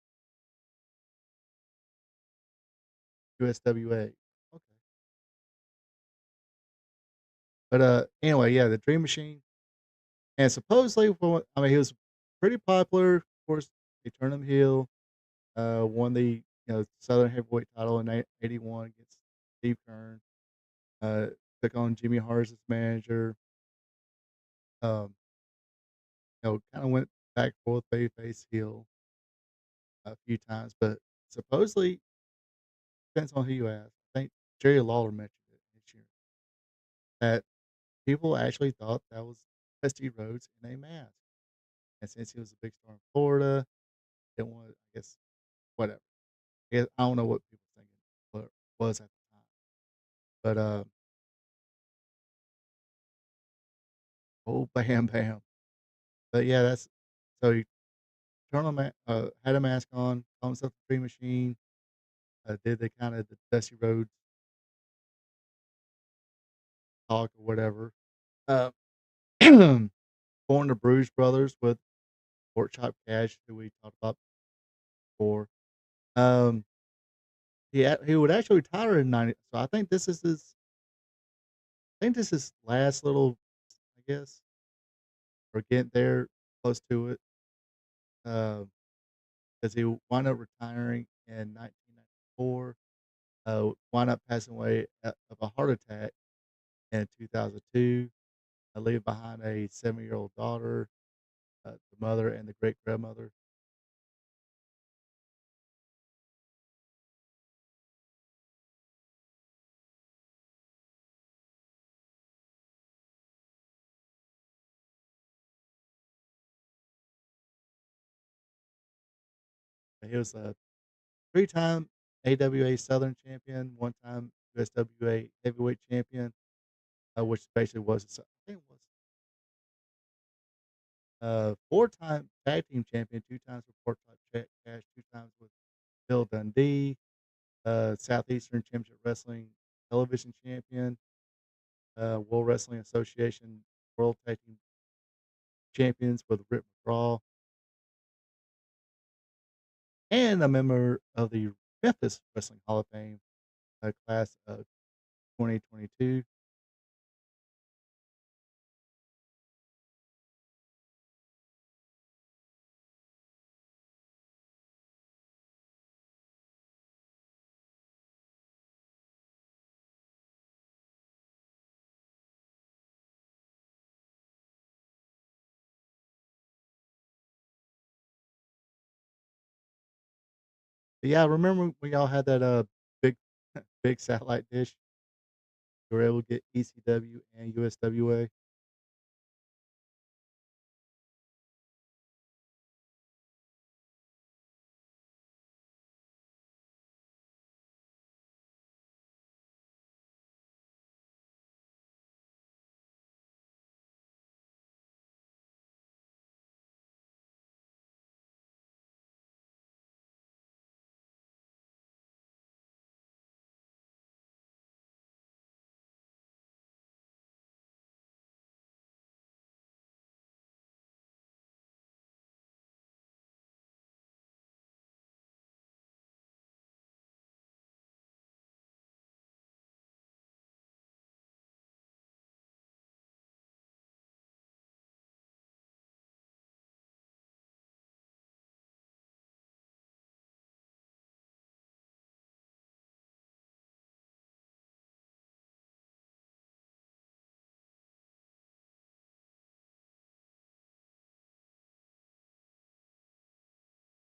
USWA. Okay. But anyway, yeah, the Dream Machine. And supposedly, I mean, he was pretty popular. Of course, they turned him heel. Won the Southern Heavyweight title in '81 against Steve Keirn. took on Jimmy Hart as manager. Kinda went back and forth, babyface, heel a few times, but supposedly depends on who you ask. I think Jerry Lawler mentioned it this year that people actually thought that was Dusty Rhodes in a mask, and since he was a big star in Florida, didn't want, I guess, whatever. I don't know what people thinking what was at the time, but oh, Bam Bam. But yeah, that's so he turned on had a mask on, called himself the Green Machine, did the kinda the Dusty Rhodes talk or whatever. Uh, formed the Bruise Brothers with Pork Chop Cash, who we talked about before. Um, he would actually retire in 90, so I think this is his last little, I guess, or getting there close to it, because he wound up retiring in 1994, wound up passing away of a heart attack in 2002, leaving behind a 7-year-old daughter, the mother and the great-grandmother. He was a three-time AWA Southern champion, one-time USWA heavyweight champion, which basically was, I think it was, four-time tag team champion, two times with Pork Chop Cash, two times with Bill Dundee, Southeastern Championship Wrestling television champion, World Wrestling Association World Tag Team champions with Rip McGraw, and a member of the Memphis Wrestling Hall of Fame, class of 2022. But yeah, remember when y'all had that big big satellite dish? You were able to get ECW and USWA.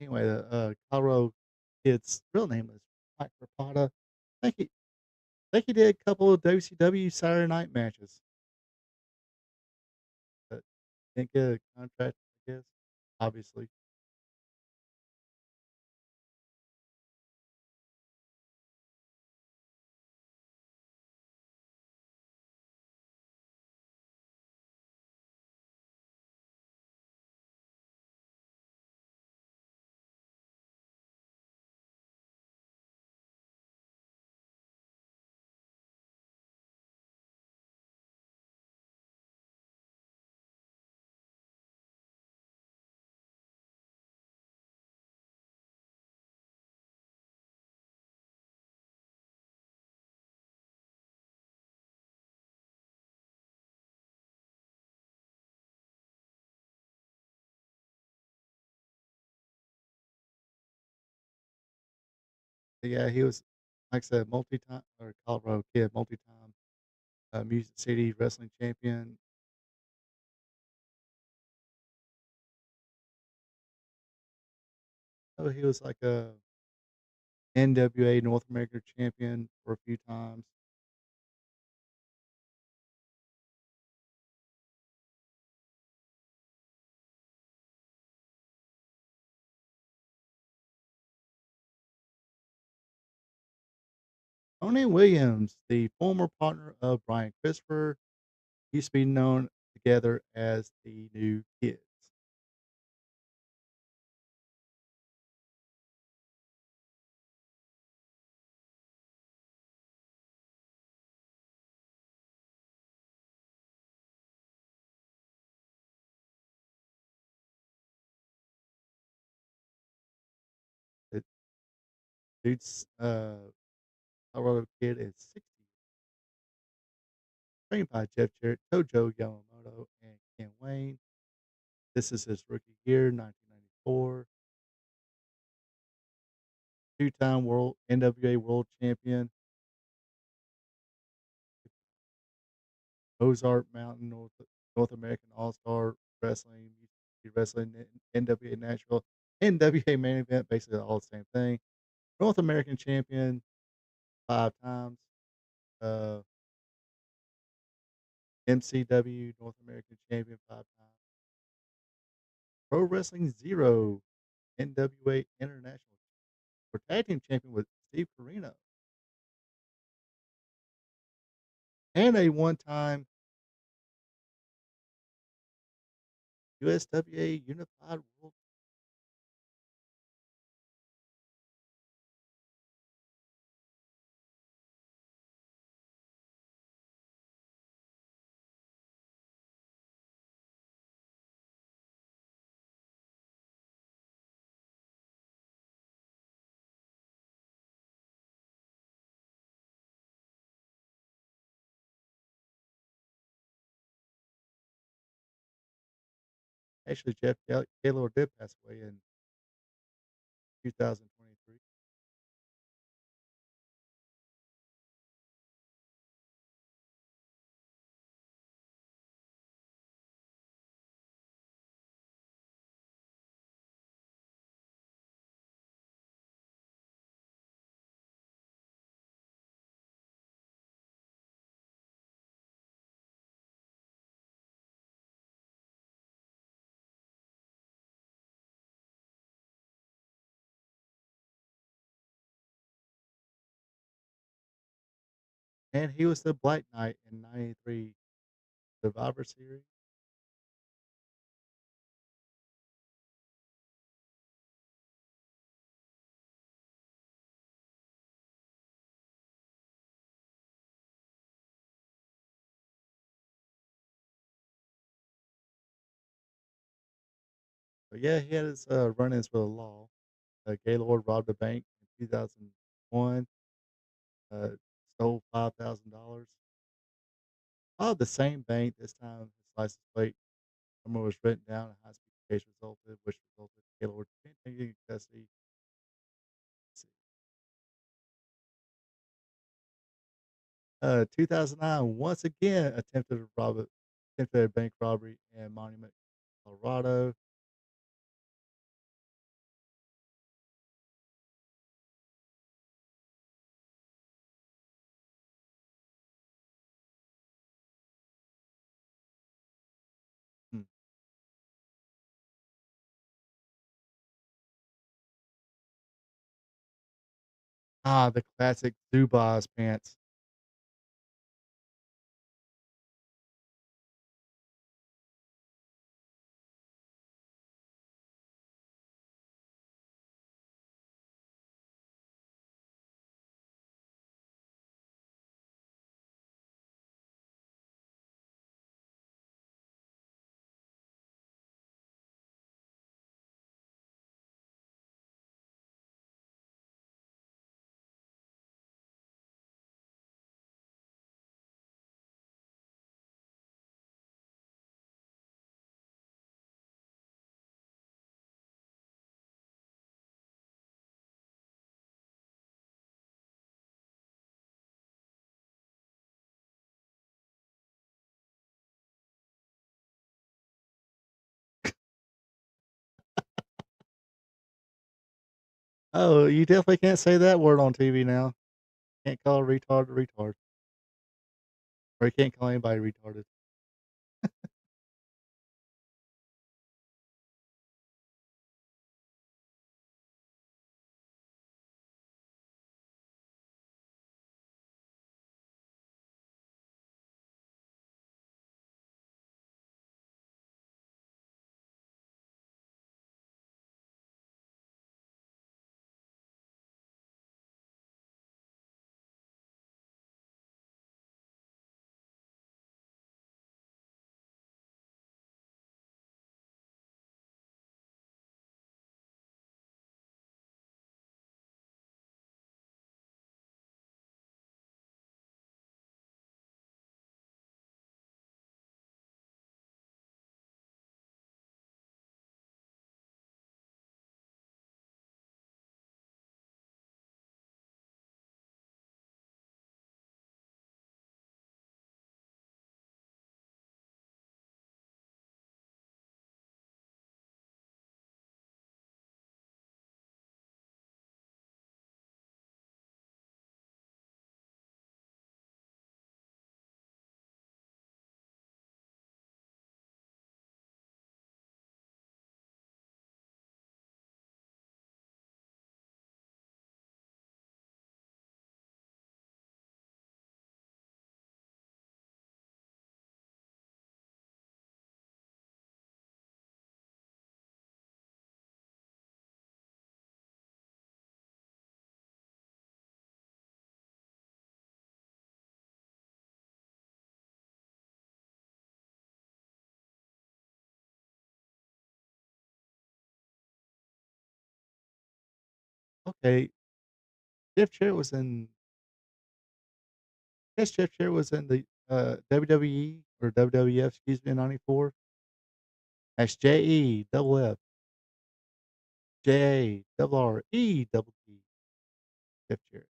Anyway, the Colorado kid's real name was Mike Rapata. I think he think he did a couple of WCW Saturday night matches, but didn't get a contract, I guess, obviously. But yeah, he was, like I said, multi-time or Colorado kid, multi-time. Music City wrestling champion. Oh, he was like a NWA North American champion for a few times. Tony Williams, the former partner of Brian Christopher, used to be known together as the New Kids. The dude's Colorado Kid is 60, trained by Jeff Jarrett, Tojo Yamamoto, and Ken Wayne. This is his rookie year, 1994. Two-time world NWA world champion, Ozark Mountain North American All-Star Wrestling, Wrestling, NWA Nashville, NWA Main Event, basically all the same thing. North American champion 5 times. Uh, MCW North American champion 5 times. Pro Wrestling Zero NWA International for tag team champion with Steve Corino, and a one-time USWA Unified World. Actually, Jeff Gaylord did pass away in 2023. And he was the Black Knight in '93 Survivor Series. But yeah, he had his run-ins with the law. Gaylord robbed a bank in 2001, uh, stole $5,000. Robbed the same bank this time. His license plate number was written down. A high-speed chase resulted, which resulted in Gaylord being taken into custody. 2009, once again attempted a bank robbery in Monument, Colorado. Hmm. Ah, the classic Zubaz pants. Oh, you definitely can't say that word on TV now. Can't call a retard a retard, or you can't call anybody retarded. Okay, Jeff Jarrett was in. Yes, Jeff Jarrett was in the WWE or WWF, excuse me, in '94. That's JE double F J double R E double T. Jeff Jarrett.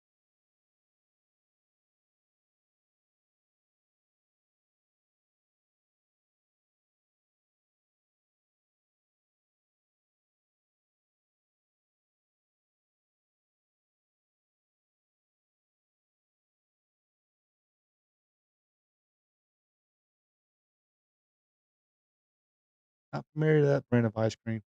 Not familiar with that brand of ice cream.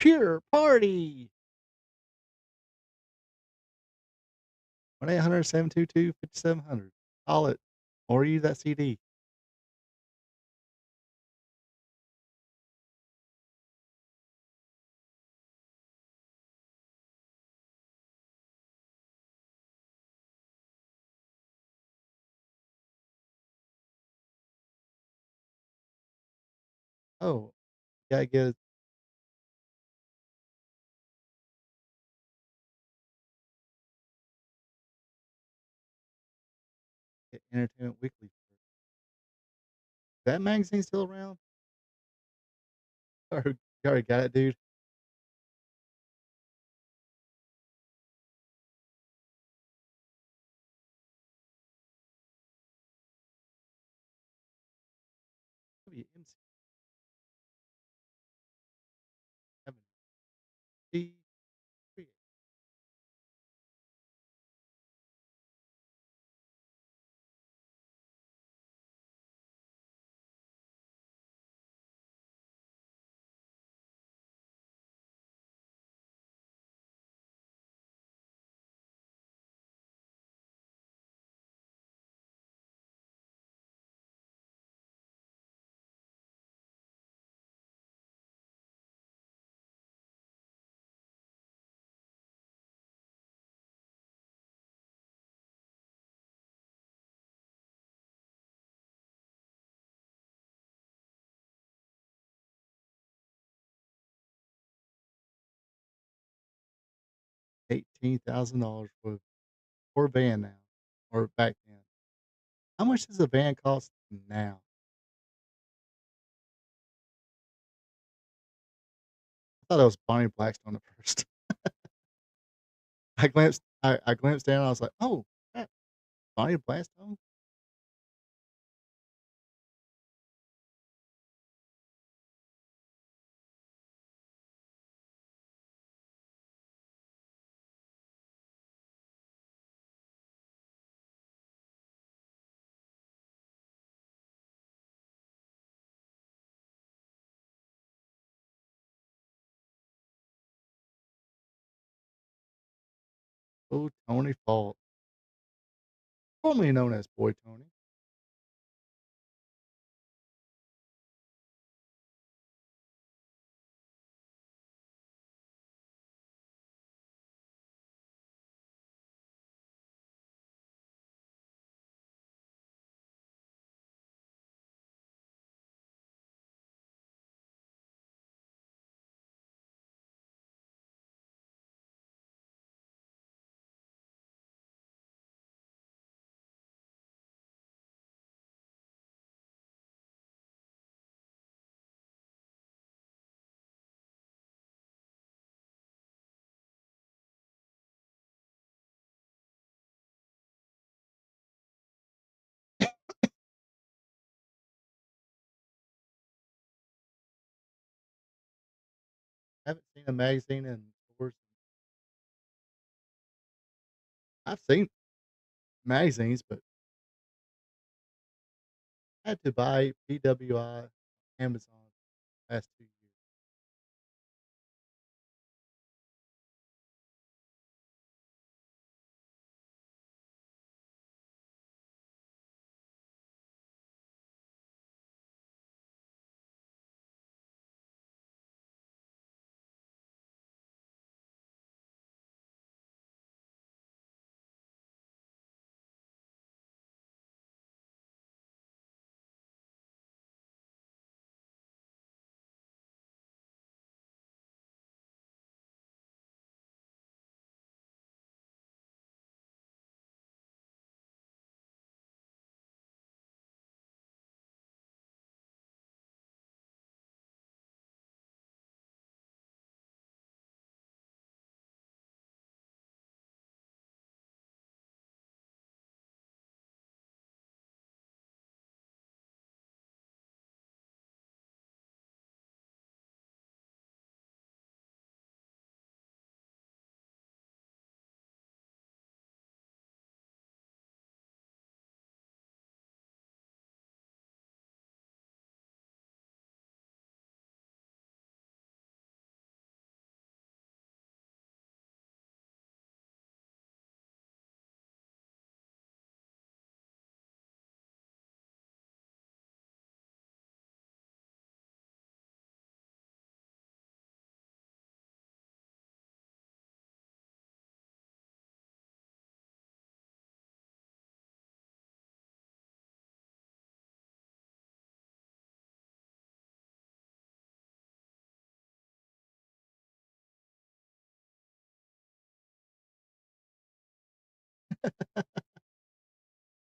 Pure party. 1-800-722-5700. Call it or use that CD. Oh, gotta get Entertainment Weekly. That magazine still around? Or you already got it, dude? WMC. $18,000 for a van now, or back then. How much does a van cost now? I thought it was Bonnie Blackstone at first. I glanced down, I was like, "Oh, crap, Bonnie Blackstone?" Oh, Tony Falk, formerly known as Boy Tony. Haven't seen a magazine in stores. I've seen magazines, but I had to buy PWI Amazon last 2 years.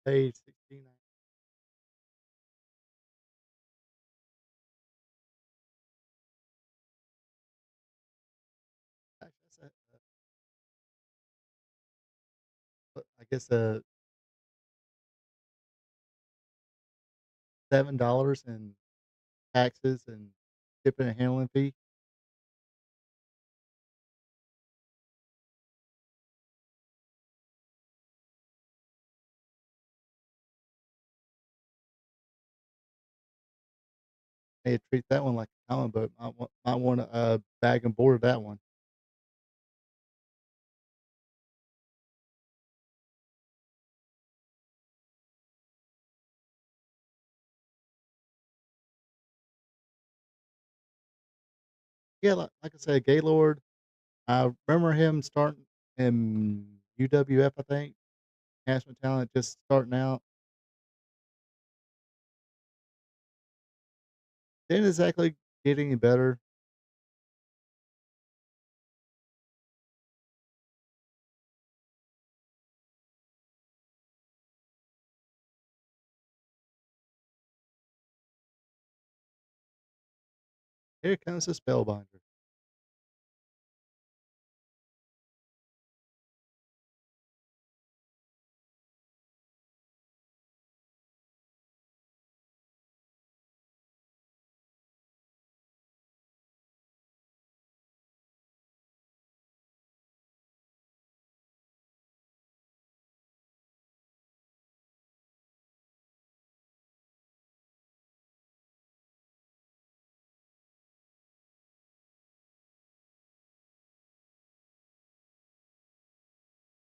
Paid 16. Actually, that's I guess, $7 in taxes and shipping and handling fee. Hey, treat that one like a common boat. Might want a bag and board that one. Yeah, like I said, Gaylord, I remember him starting in UWF, I think, National Talent, just starting out. Didn't exactly get any better. Here comes the spellbinder.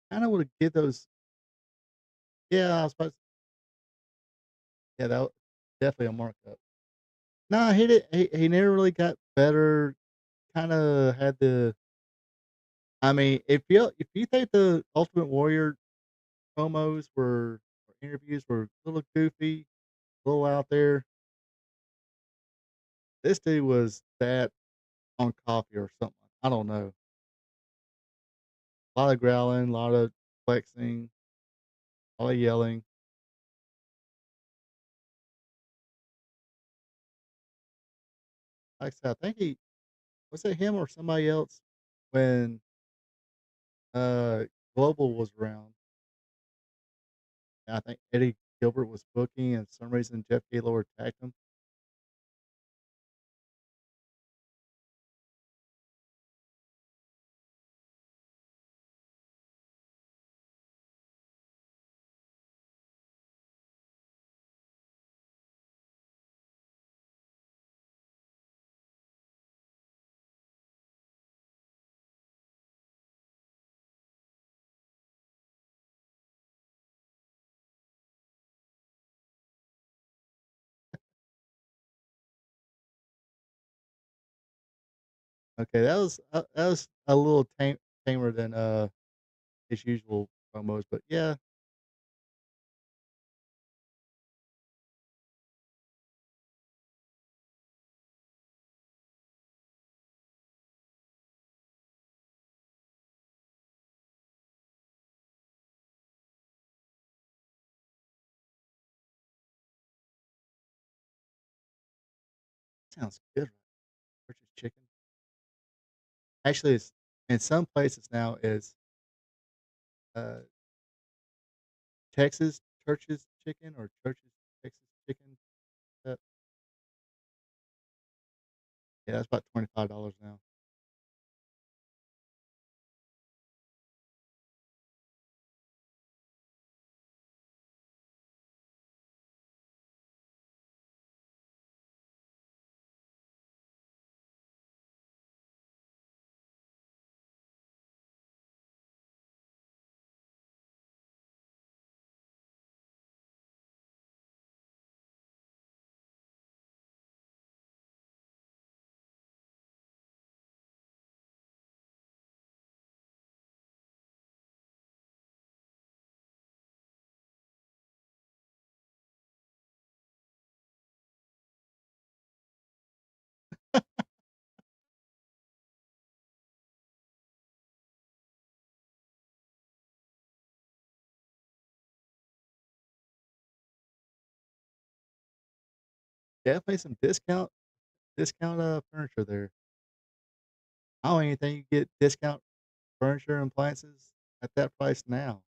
Kinda would give those. Yeah, I was about to, yeah, that definitely a markup. No, he never really got better, kinda had the I mean, if you think the Ultimate Warrior promos or interviews were a little goofy, a little out there, this dude was that on coffee or something. I don't know. A lot of growling, a lot of flexing, a lot of yelling. Like I said, I think he was it him or somebody else when, Global was around. And I think Eddie Gilbert was booking, and for some reason Jeff Gaylord attacked him. Okay, that was a little tamer than, his usual promos, but yeah, sounds good. Purchase chicken. Actually, it's in some places now is, uh, Texas Church's Chicken or Church's Texas Chicken. That yeah, that's about $25 now. Definitely some furniture there. I don't even think you get discount furniture and appliances at that price now.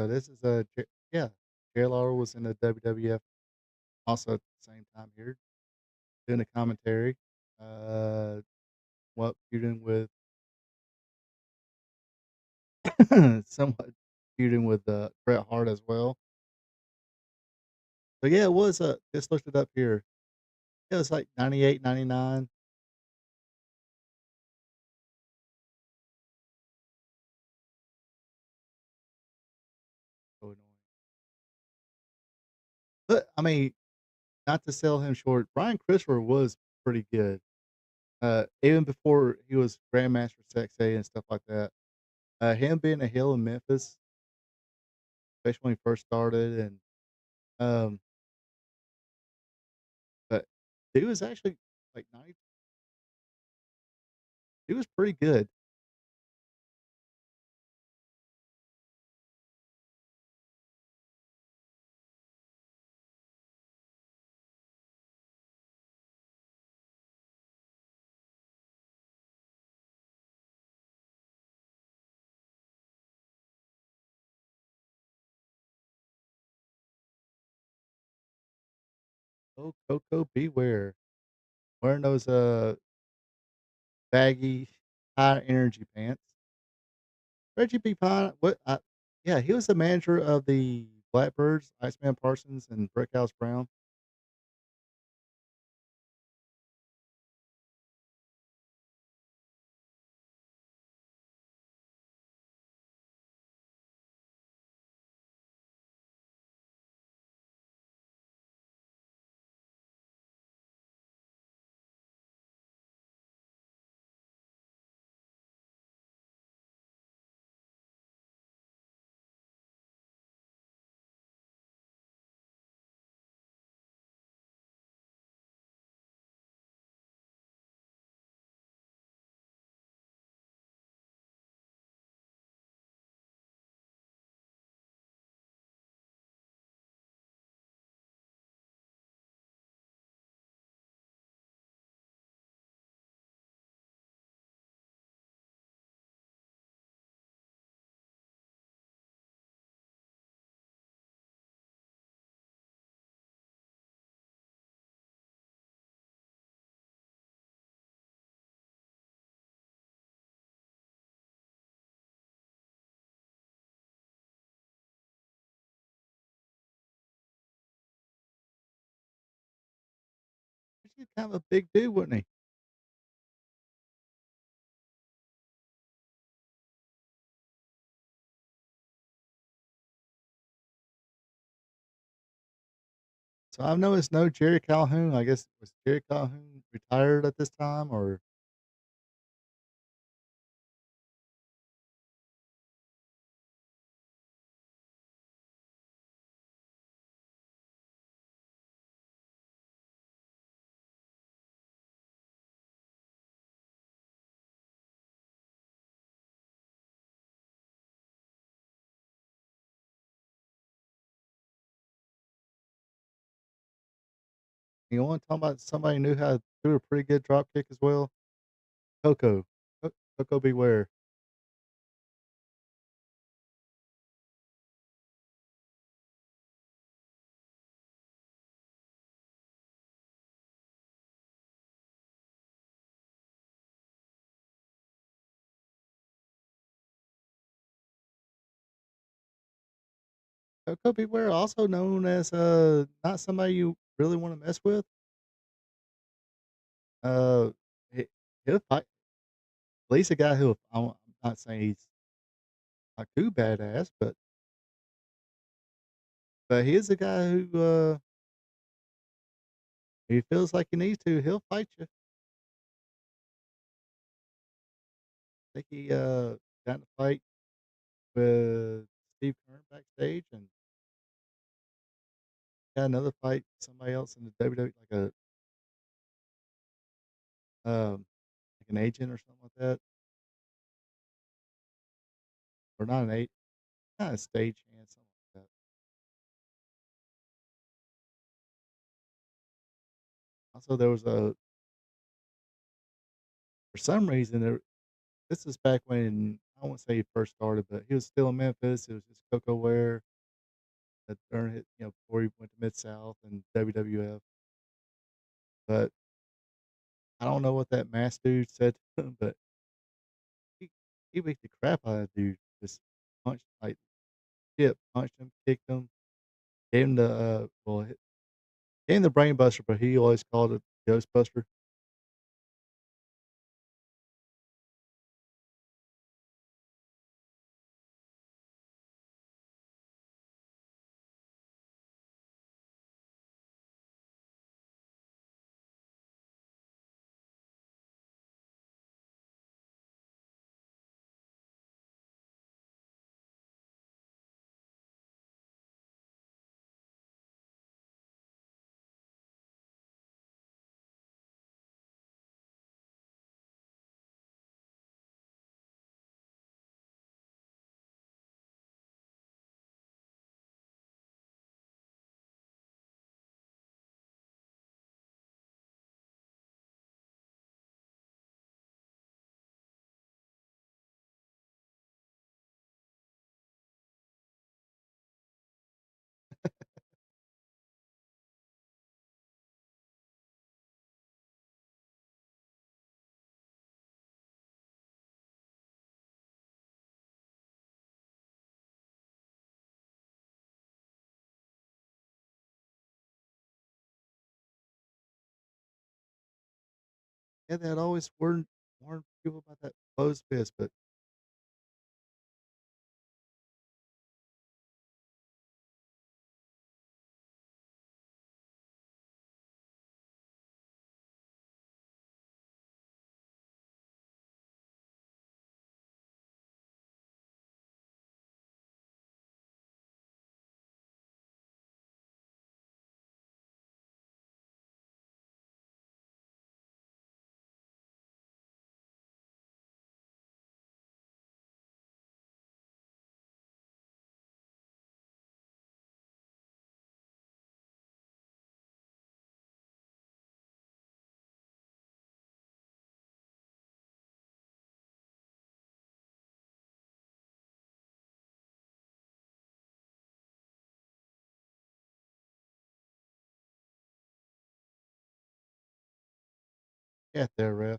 So this is yeah, Jerry Lawler was in the WWF also at the same time here doing the commentary. Uh, what feuding with somewhat feuding with Bret Hart as well. So yeah, it was just looked it up here. It was like 98, 99. So annoying. But I mean, not to sell him short, Brian Christopher was pretty good. Even before he was Grandmaster Sexay and stuff like that. Him being a heel in Memphis, especially when he first started, and um, but he was actually like 90. He was pretty good. Oh, Coco Beware wearing those baggy, high energy pants. Reggie B. Pine, yeah, he was the manager of the Blackbirds, Iceman Parsons, and Brickhouse Brown. He's kind of a big dude, wasn't he? So I've noticed no Jerry Calhoun. I guess was Jerry Calhoun retired at this time, or you want to talk about somebody who knew how to do a pretty good drop kick as well? Coco, Coco Beware. Coco Beware, also known as not somebody you really want to mess with. Uh, he, he'll fight. At least a guy who I'm not saying he's not too badass, but he is a guy who he feels like he needs to. He'll fight you. I think he got in a fight with Steve Kern backstage, and got another fight with somebody else in the WWE, like an agent or something like that, or not an agent, not a stage hand, something like that. Also, there was a for some reason there. This is back when I won't say he first started, but he was still in Memphis. It was just Coco Ware that earned it, before he went to Mid South and WWF. But I don't know what that mask dude said to him, but he he beat the crap out of that dude. Just punched like shit, punched him, kicked him, gave him the gave him the brain buster, but he always called it Ghostbuster. Yeah, they'd always warn people about that closed fist, but yeah, there, ref.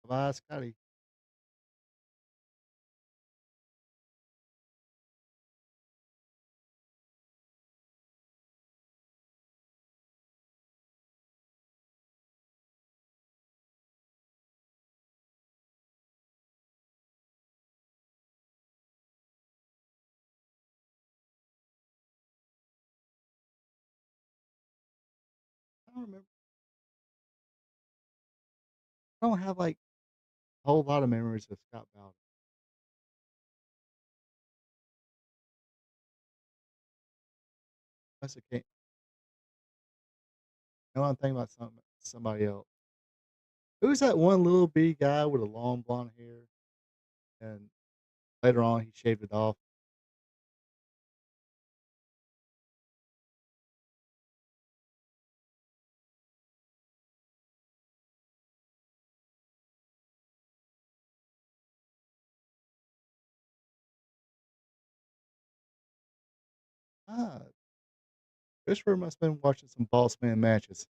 Bye, Scotty. I don't remember. I don't have like a whole lot of memories of Scott Bowden. Unless it can't. No, I'm thinking about somebody else. Who's that one little bitty guy with a long blonde hair? And later on, he shaved it off. Ah, Christopher must have been watching some Boss Man matches.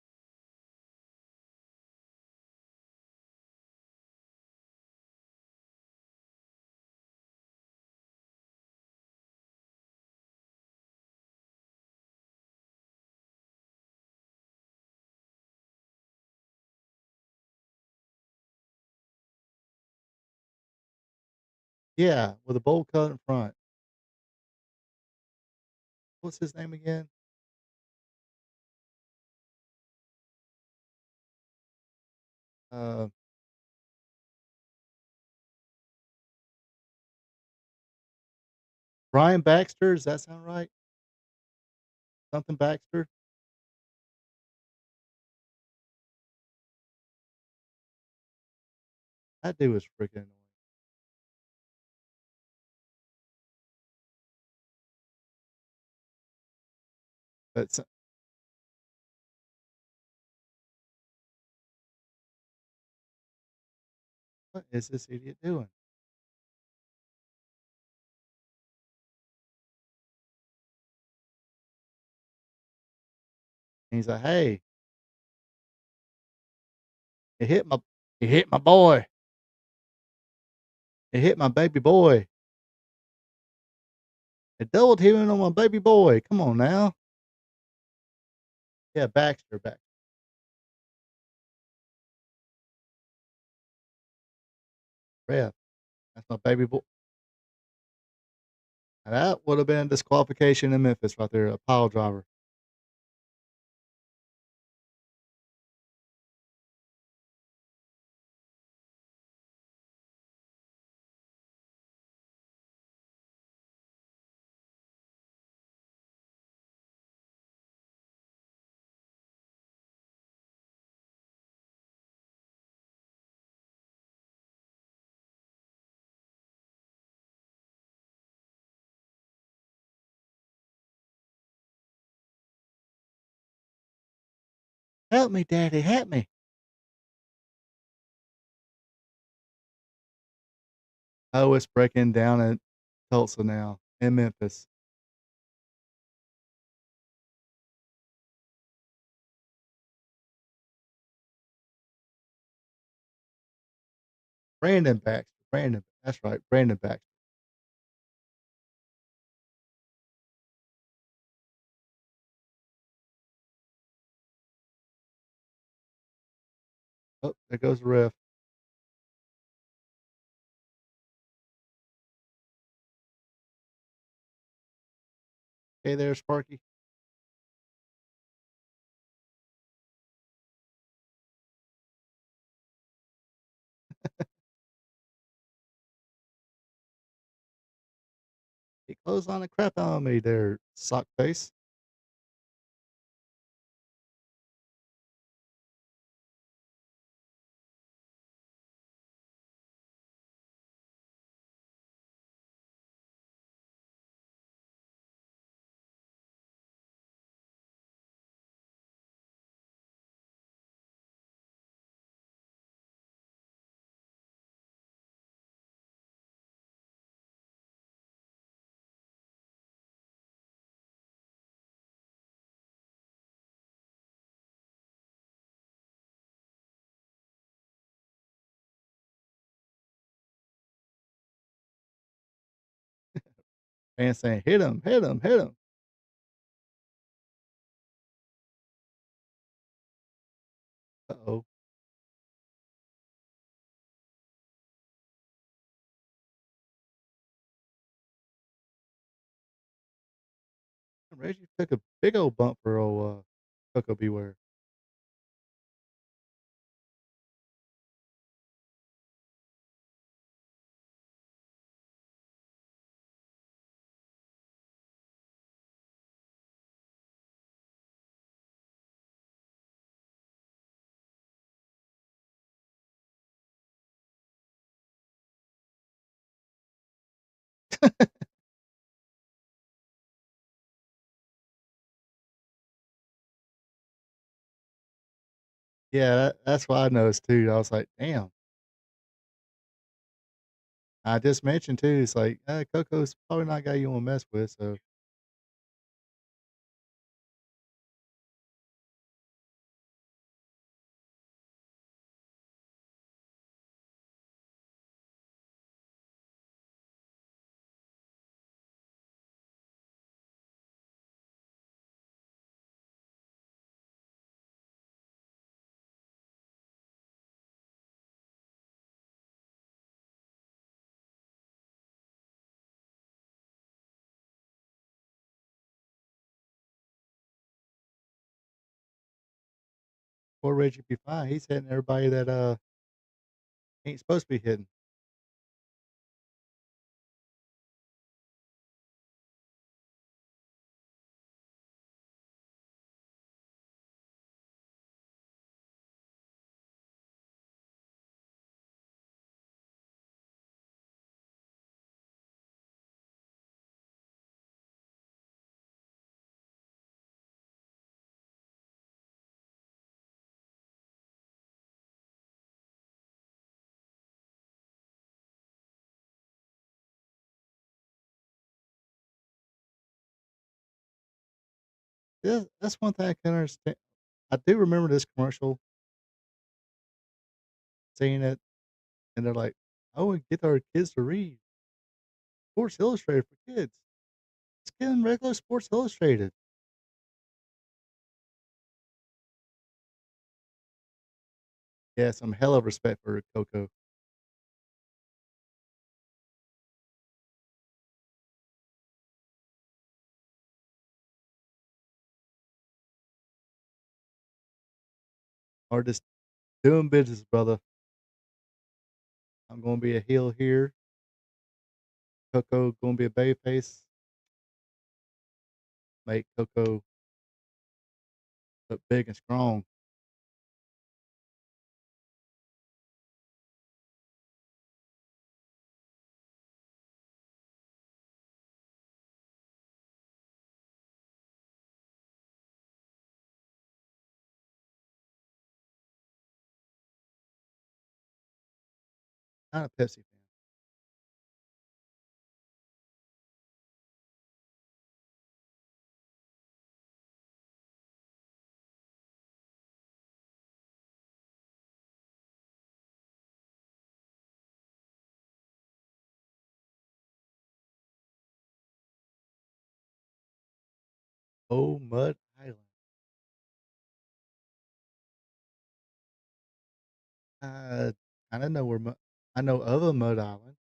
Yeah, with a bowl cut in front. What's his name again? Uh, Brian Baxter. Does that sound right? Something Baxter. That dude was freaking annoying. But What is this idiot doing? And he's like, "Hey, it hit my it hit my boy. It hit my baby boy. It double teaming on my baby boy. Come on now." Yeah, Baxter. Ref. That's my baby boy. That would have been disqualification in Memphis right there, a pile driver. Help me, daddy, help me. Oh, it's breaking down at Tulsa now in Memphis. Brandon Baxter. Brandon. That's right. Brandon Baxter. Oh, there goes the ref. Hey there, Sparky. He closed on the crap out of me there, sock face. And saying, hit him, hit him, hit him. Uh-oh. Reggie took a big old bump for old Coco Beware. Yeah, that's what I noticed too. I was like, damn. I just mentioned too, it's like, Coco's probably not a guy you want to mess with. So poor Reggie be fine. He's hitting everybody that ain't supposed to be hitting. Yeah, that's one thing I can understand. I do remember this commercial, seeing it, and they're like, "Oh, we get our kids to read Sports Illustrated for kids. It's getting regular Sports Illustrated." Yeah, some hell of respect for Coco. Or just doing business, brother. I'm gonna be a heel here. Coco gonna be a babyface. Make Coco look big and strong. Not a Pepsi fan. Oh, Mud Island. I kinda know where Mu I know of a Mud Island.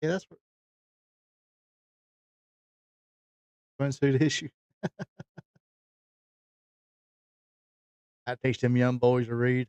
Yeah, that's where swimsuit issue. I teach them young boys to read.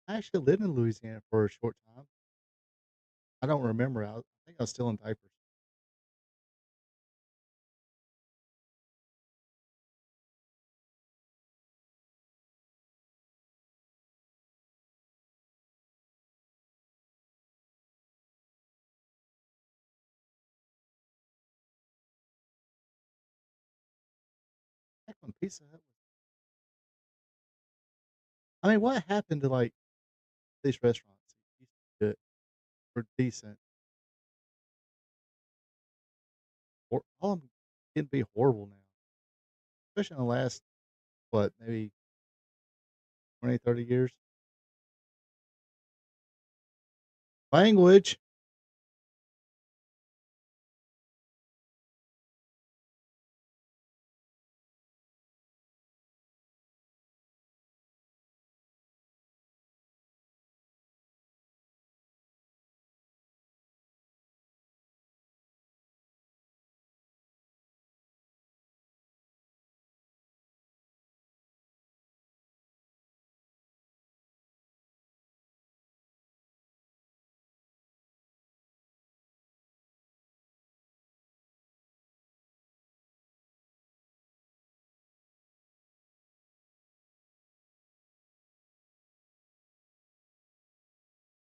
I actually lived in Louisiana for a short time. I don't remember. I think I was still in diapers. Back when Pizza Hut was I mean, what happened to, like, these restaurants? Used to be good or decent, or all of 'em getting to be horrible now, especially in the last, what, maybe 20, 30 years? Language.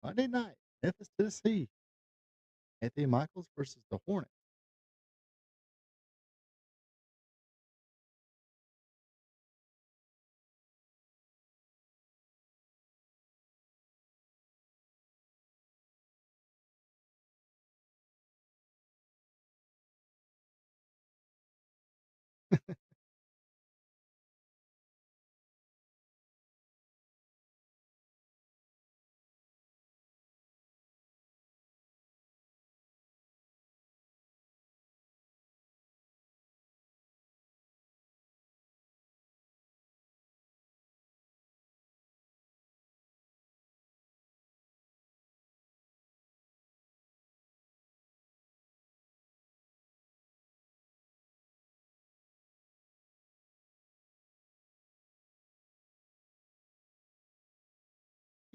Monday night, Memphis, Tennessee. Anthony Michaels versus the Hornet.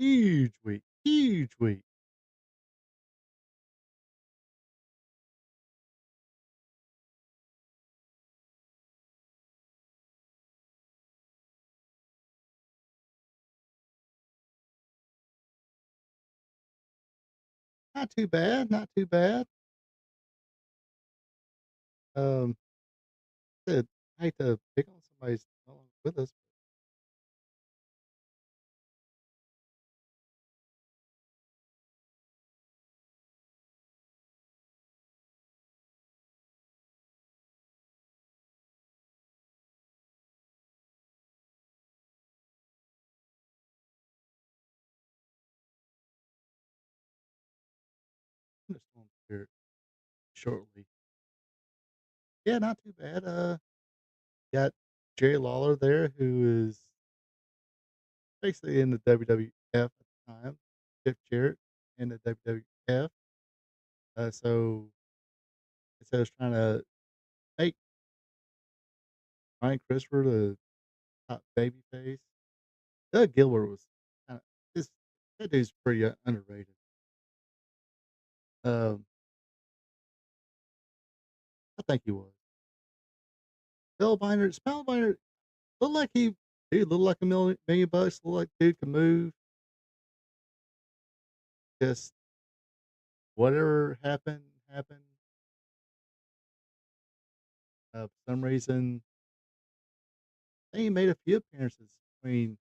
Huge week, huge week. Not too bad, not too bad. Um, said, I hate to pick on somebody's no longer with us. Thunderstorm here shortly. Yeah, not too bad. Got Jerry Lawler there, who is basically in the WWF at the time. Jeff Jarrett in the WWF. So instead of trying to make Ryan Christopher the top baby face, Doug Gilbert was kind of this. That dude's pretty underrated. Um, I think he was. Spellbinder looked like dude looked like a million bucks. Looked like dude could move. Just whatever happened. For some reason, I think he made a few appearances between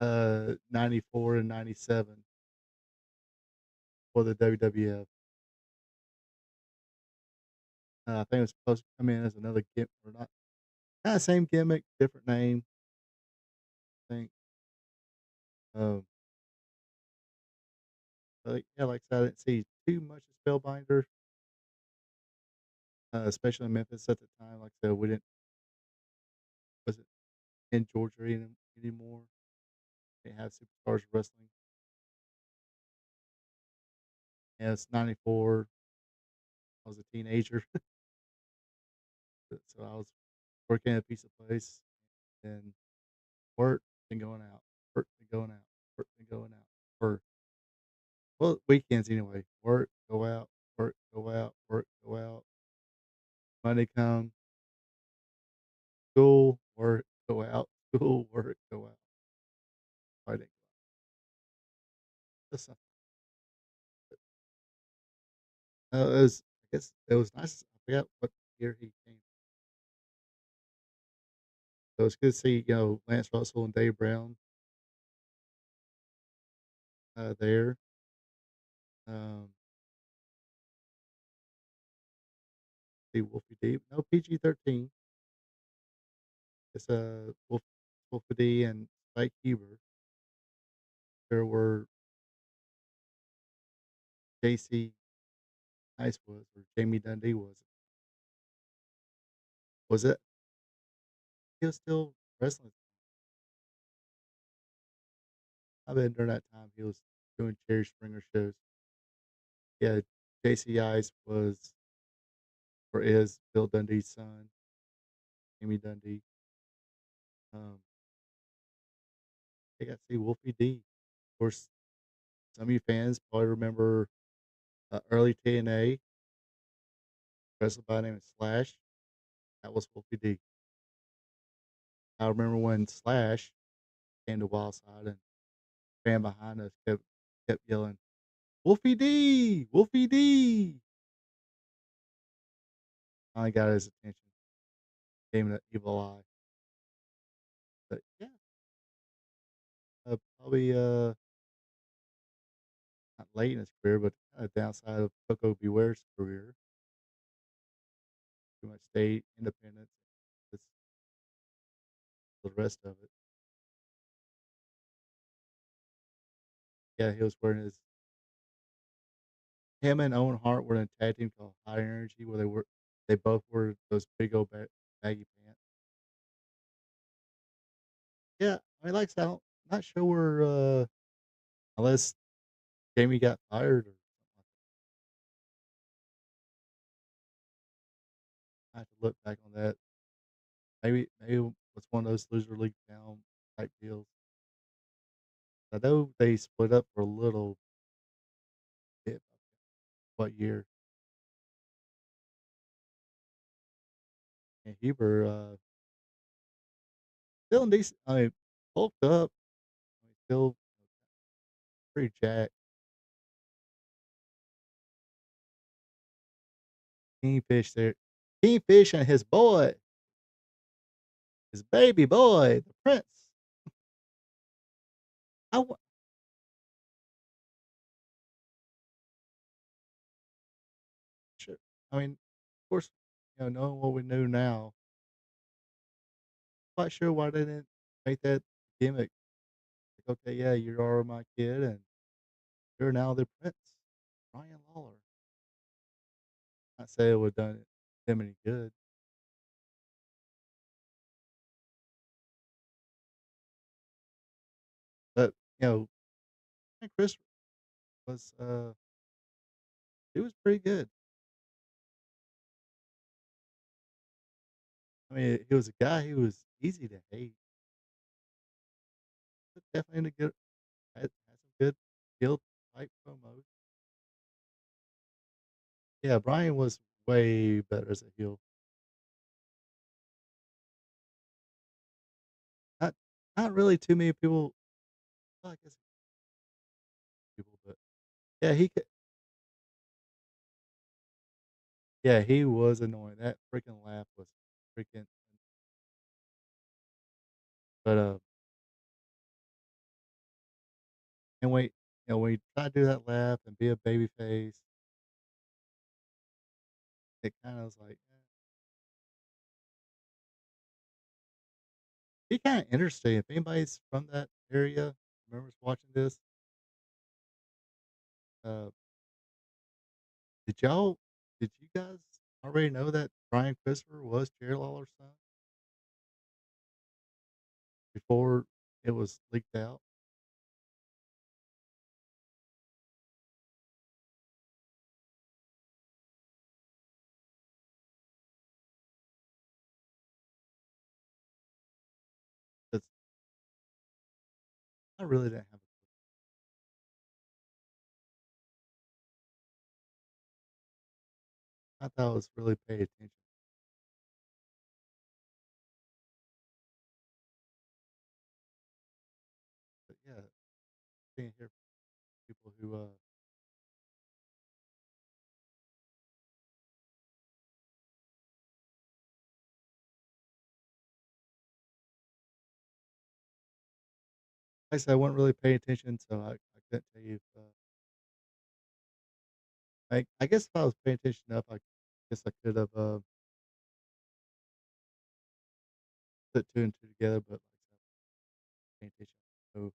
94 and 97 for the WWF. I think it was supposed to come in as another gimmick or not. Kind of same gimmick, different name. I think. Um, but yeah, like I said, I didn't see too much of Spellbinder, especially in Memphis at the time. Like I said, we didn't wasn't in Georgia anymore. They have Superstars Wrestling. Yeah, it's 94. I was a teenager, so I was working at a pizza place and work and going out, work and going out, work and going out, or well, weekends anyway. Work, go out, work, go out, work, go out. Monday come, school, work, go out, school, work, go out. Friday, that's something. It was, I guess it was nice. I forgot what year he came. So it's good to see, Lance Russell and Dave Brown there. Um, see Wolfie D. No PG-13. It's Wolfie D and Spike Huber. There were JC Nice was or Jamie Dundee was it? He was still wrestling. I bet during that time he was doing Jerry Springer shows. Yeah, JC Ice was or is Bill Dundee's son, Jamie Dundee. Um, they got to see Wolfie D. Of course, some of you fans probably remember early TNA wrestled by the name of Slash. That was Wolfie D. I remember when Slash came to Wildside and fan behind us kept yelling, "Wolfie D, Wolfie D!" Finally got his attention, gave him an evil eye. But yeah, probably not late in his career, but kind of downside of Coco Beware's career. Pretty much stayed independent. the rest of it. Yeah, he was wearing his him and Owen Hart were in a tag team called High Energy where they both wore those big old baggy pants. Yeah, I mean, like I said, not sure where, unless Jamie got fired or something like that. I have to look back on that. Maybe it was one of those loser league down type deals. I know they split up for a little bit. What year? And Huber, still in decent. I mean, bulked up. I mean, still pretty jacked. Kingfish there. Kingfish and his boy, his baby boy, the prince. I wa- sure. I mean, of course, knowing what we knew now, quite sure why they didn't make that gimmick. Like, okay, yeah, you are my kid, and you're now the prince, Ryan Lawler. Not say it would have done him any good, but I think Chris was he was pretty good. I mean, he was a guy who was easy to hate, but definitely in a good had some good skill type promos. Yeah, Brian was way better as a heel. Not not really too many people. Well, I guess people, but yeah, yeah, he was annoying. That freaking laugh was freaking. But and when you try to do that laugh and be a baby face, it kind of was like, be kind of interesting. If anybody's from that area, remembers watching this, uh, did y'all, did you guys already know that Brian Christopher was Jerry Lawler's son before it was leaked out? That's I really didn't have. I thought I was really paying attention, but yeah, seeing here people who like I said, I wasn't really paying attention, so I couldn't tell you if I guess if I was paying attention enough, I guess I could have put two and two together, but like I said, paying attention. So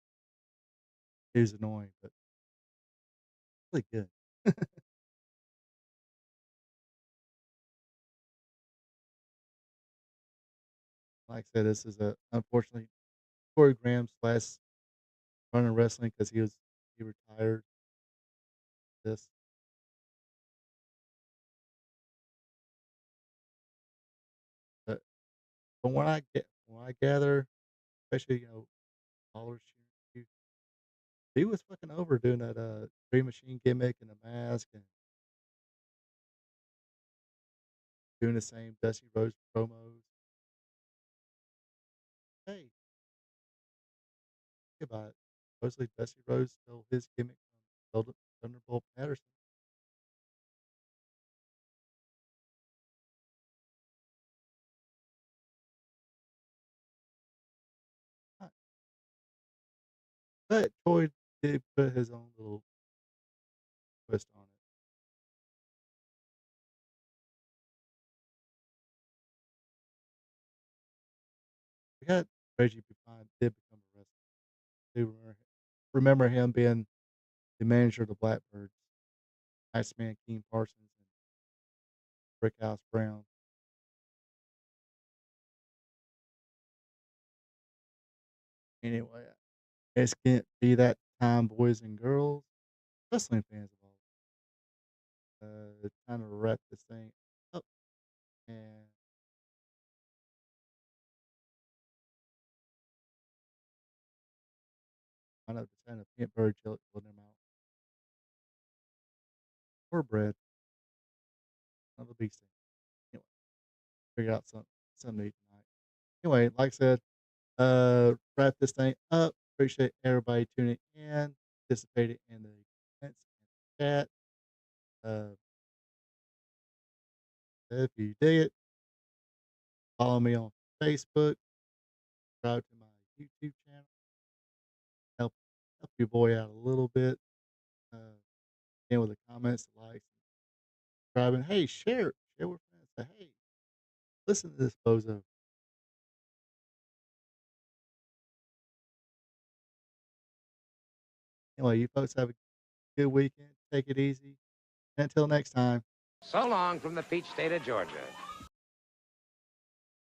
it was annoying, but really good. Like I said, this is a unfortunately Corey Graham's last run in wrestling because he retired. This, but from what I gather, especially Lawler's he was fucking over doing that Dream Machine gimmick and the mask and doing the same Dusty Rose promos. Hey, think about it. Supposedly Dusty Rose stole his gimmick from Thunderbolt Patterson. Right. But Troy did put his own little twist on it. We got Reggie Buffon did become a wrestler. I do remember him being the manager of the Blackbirds, Iceman King Parsons, and Brickhouse Brown. Anyway, it's going to be that time, boys and girls, wrestling fans of all. It's time to wrap this thing up. And I know the sound of peanut butter jelly filling their mouth. Or bread. Another big thing. Anyway, figure out something to eat tonight. Anyway, like I said, wrap this thing up. Appreciate everybody tuning in, participating in the comments and chat. Uh, if you dig it, follow me on Facebook, subscribe to my YouTube channel. Help your boy out a little bit. Again with the comments, the likes, subscribing. Hey, share with friends. Say, hey, listen to this bozo. Anyway, you folks have a good weekend. Take it easy. And until next time. So long from the peach state of Georgia.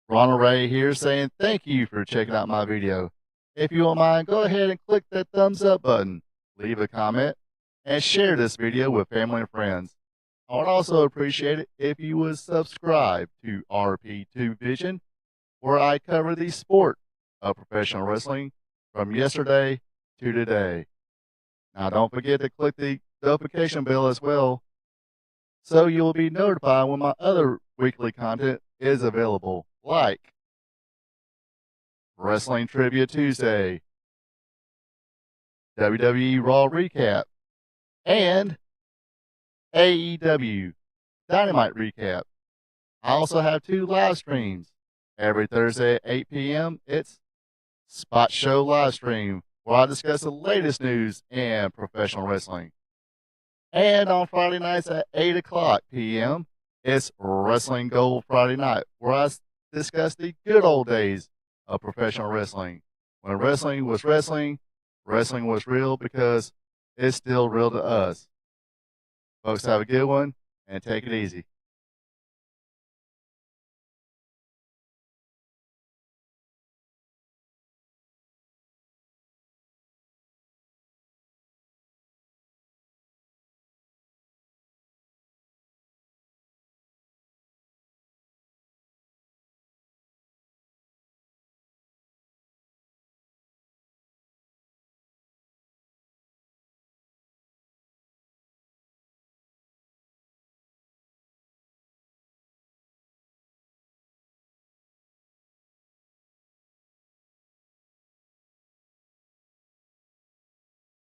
Ronald Ray here saying thank you for checking out my video. If you don't mind, go ahead and click that thumbs up button, leave a comment, and share this video with family and friends. I would also appreciate it if you would subscribe to RP2 Vision, where I cover the sport of professional wrestling from yesterday to today. Now don't forget to click the notification bell as well, so you'll be notified when my other weekly content is available, like Wrestling Trivia Tuesday, WWE Raw Recap, and AEW Dynamite Recap. I also have 2 live streams. Every Thursday at 8 p.m., it's Spot Show Live Stream, where I discuss the latest news in professional wrestling. And on Friday nights at 8 o'clock p.m., it's Wrestling Gold Friday Night, where I discuss the good old days of professional wrestling. When wrestling was wrestling, wrestling was real because it's still real to us. Folks, have a good one and take it easy.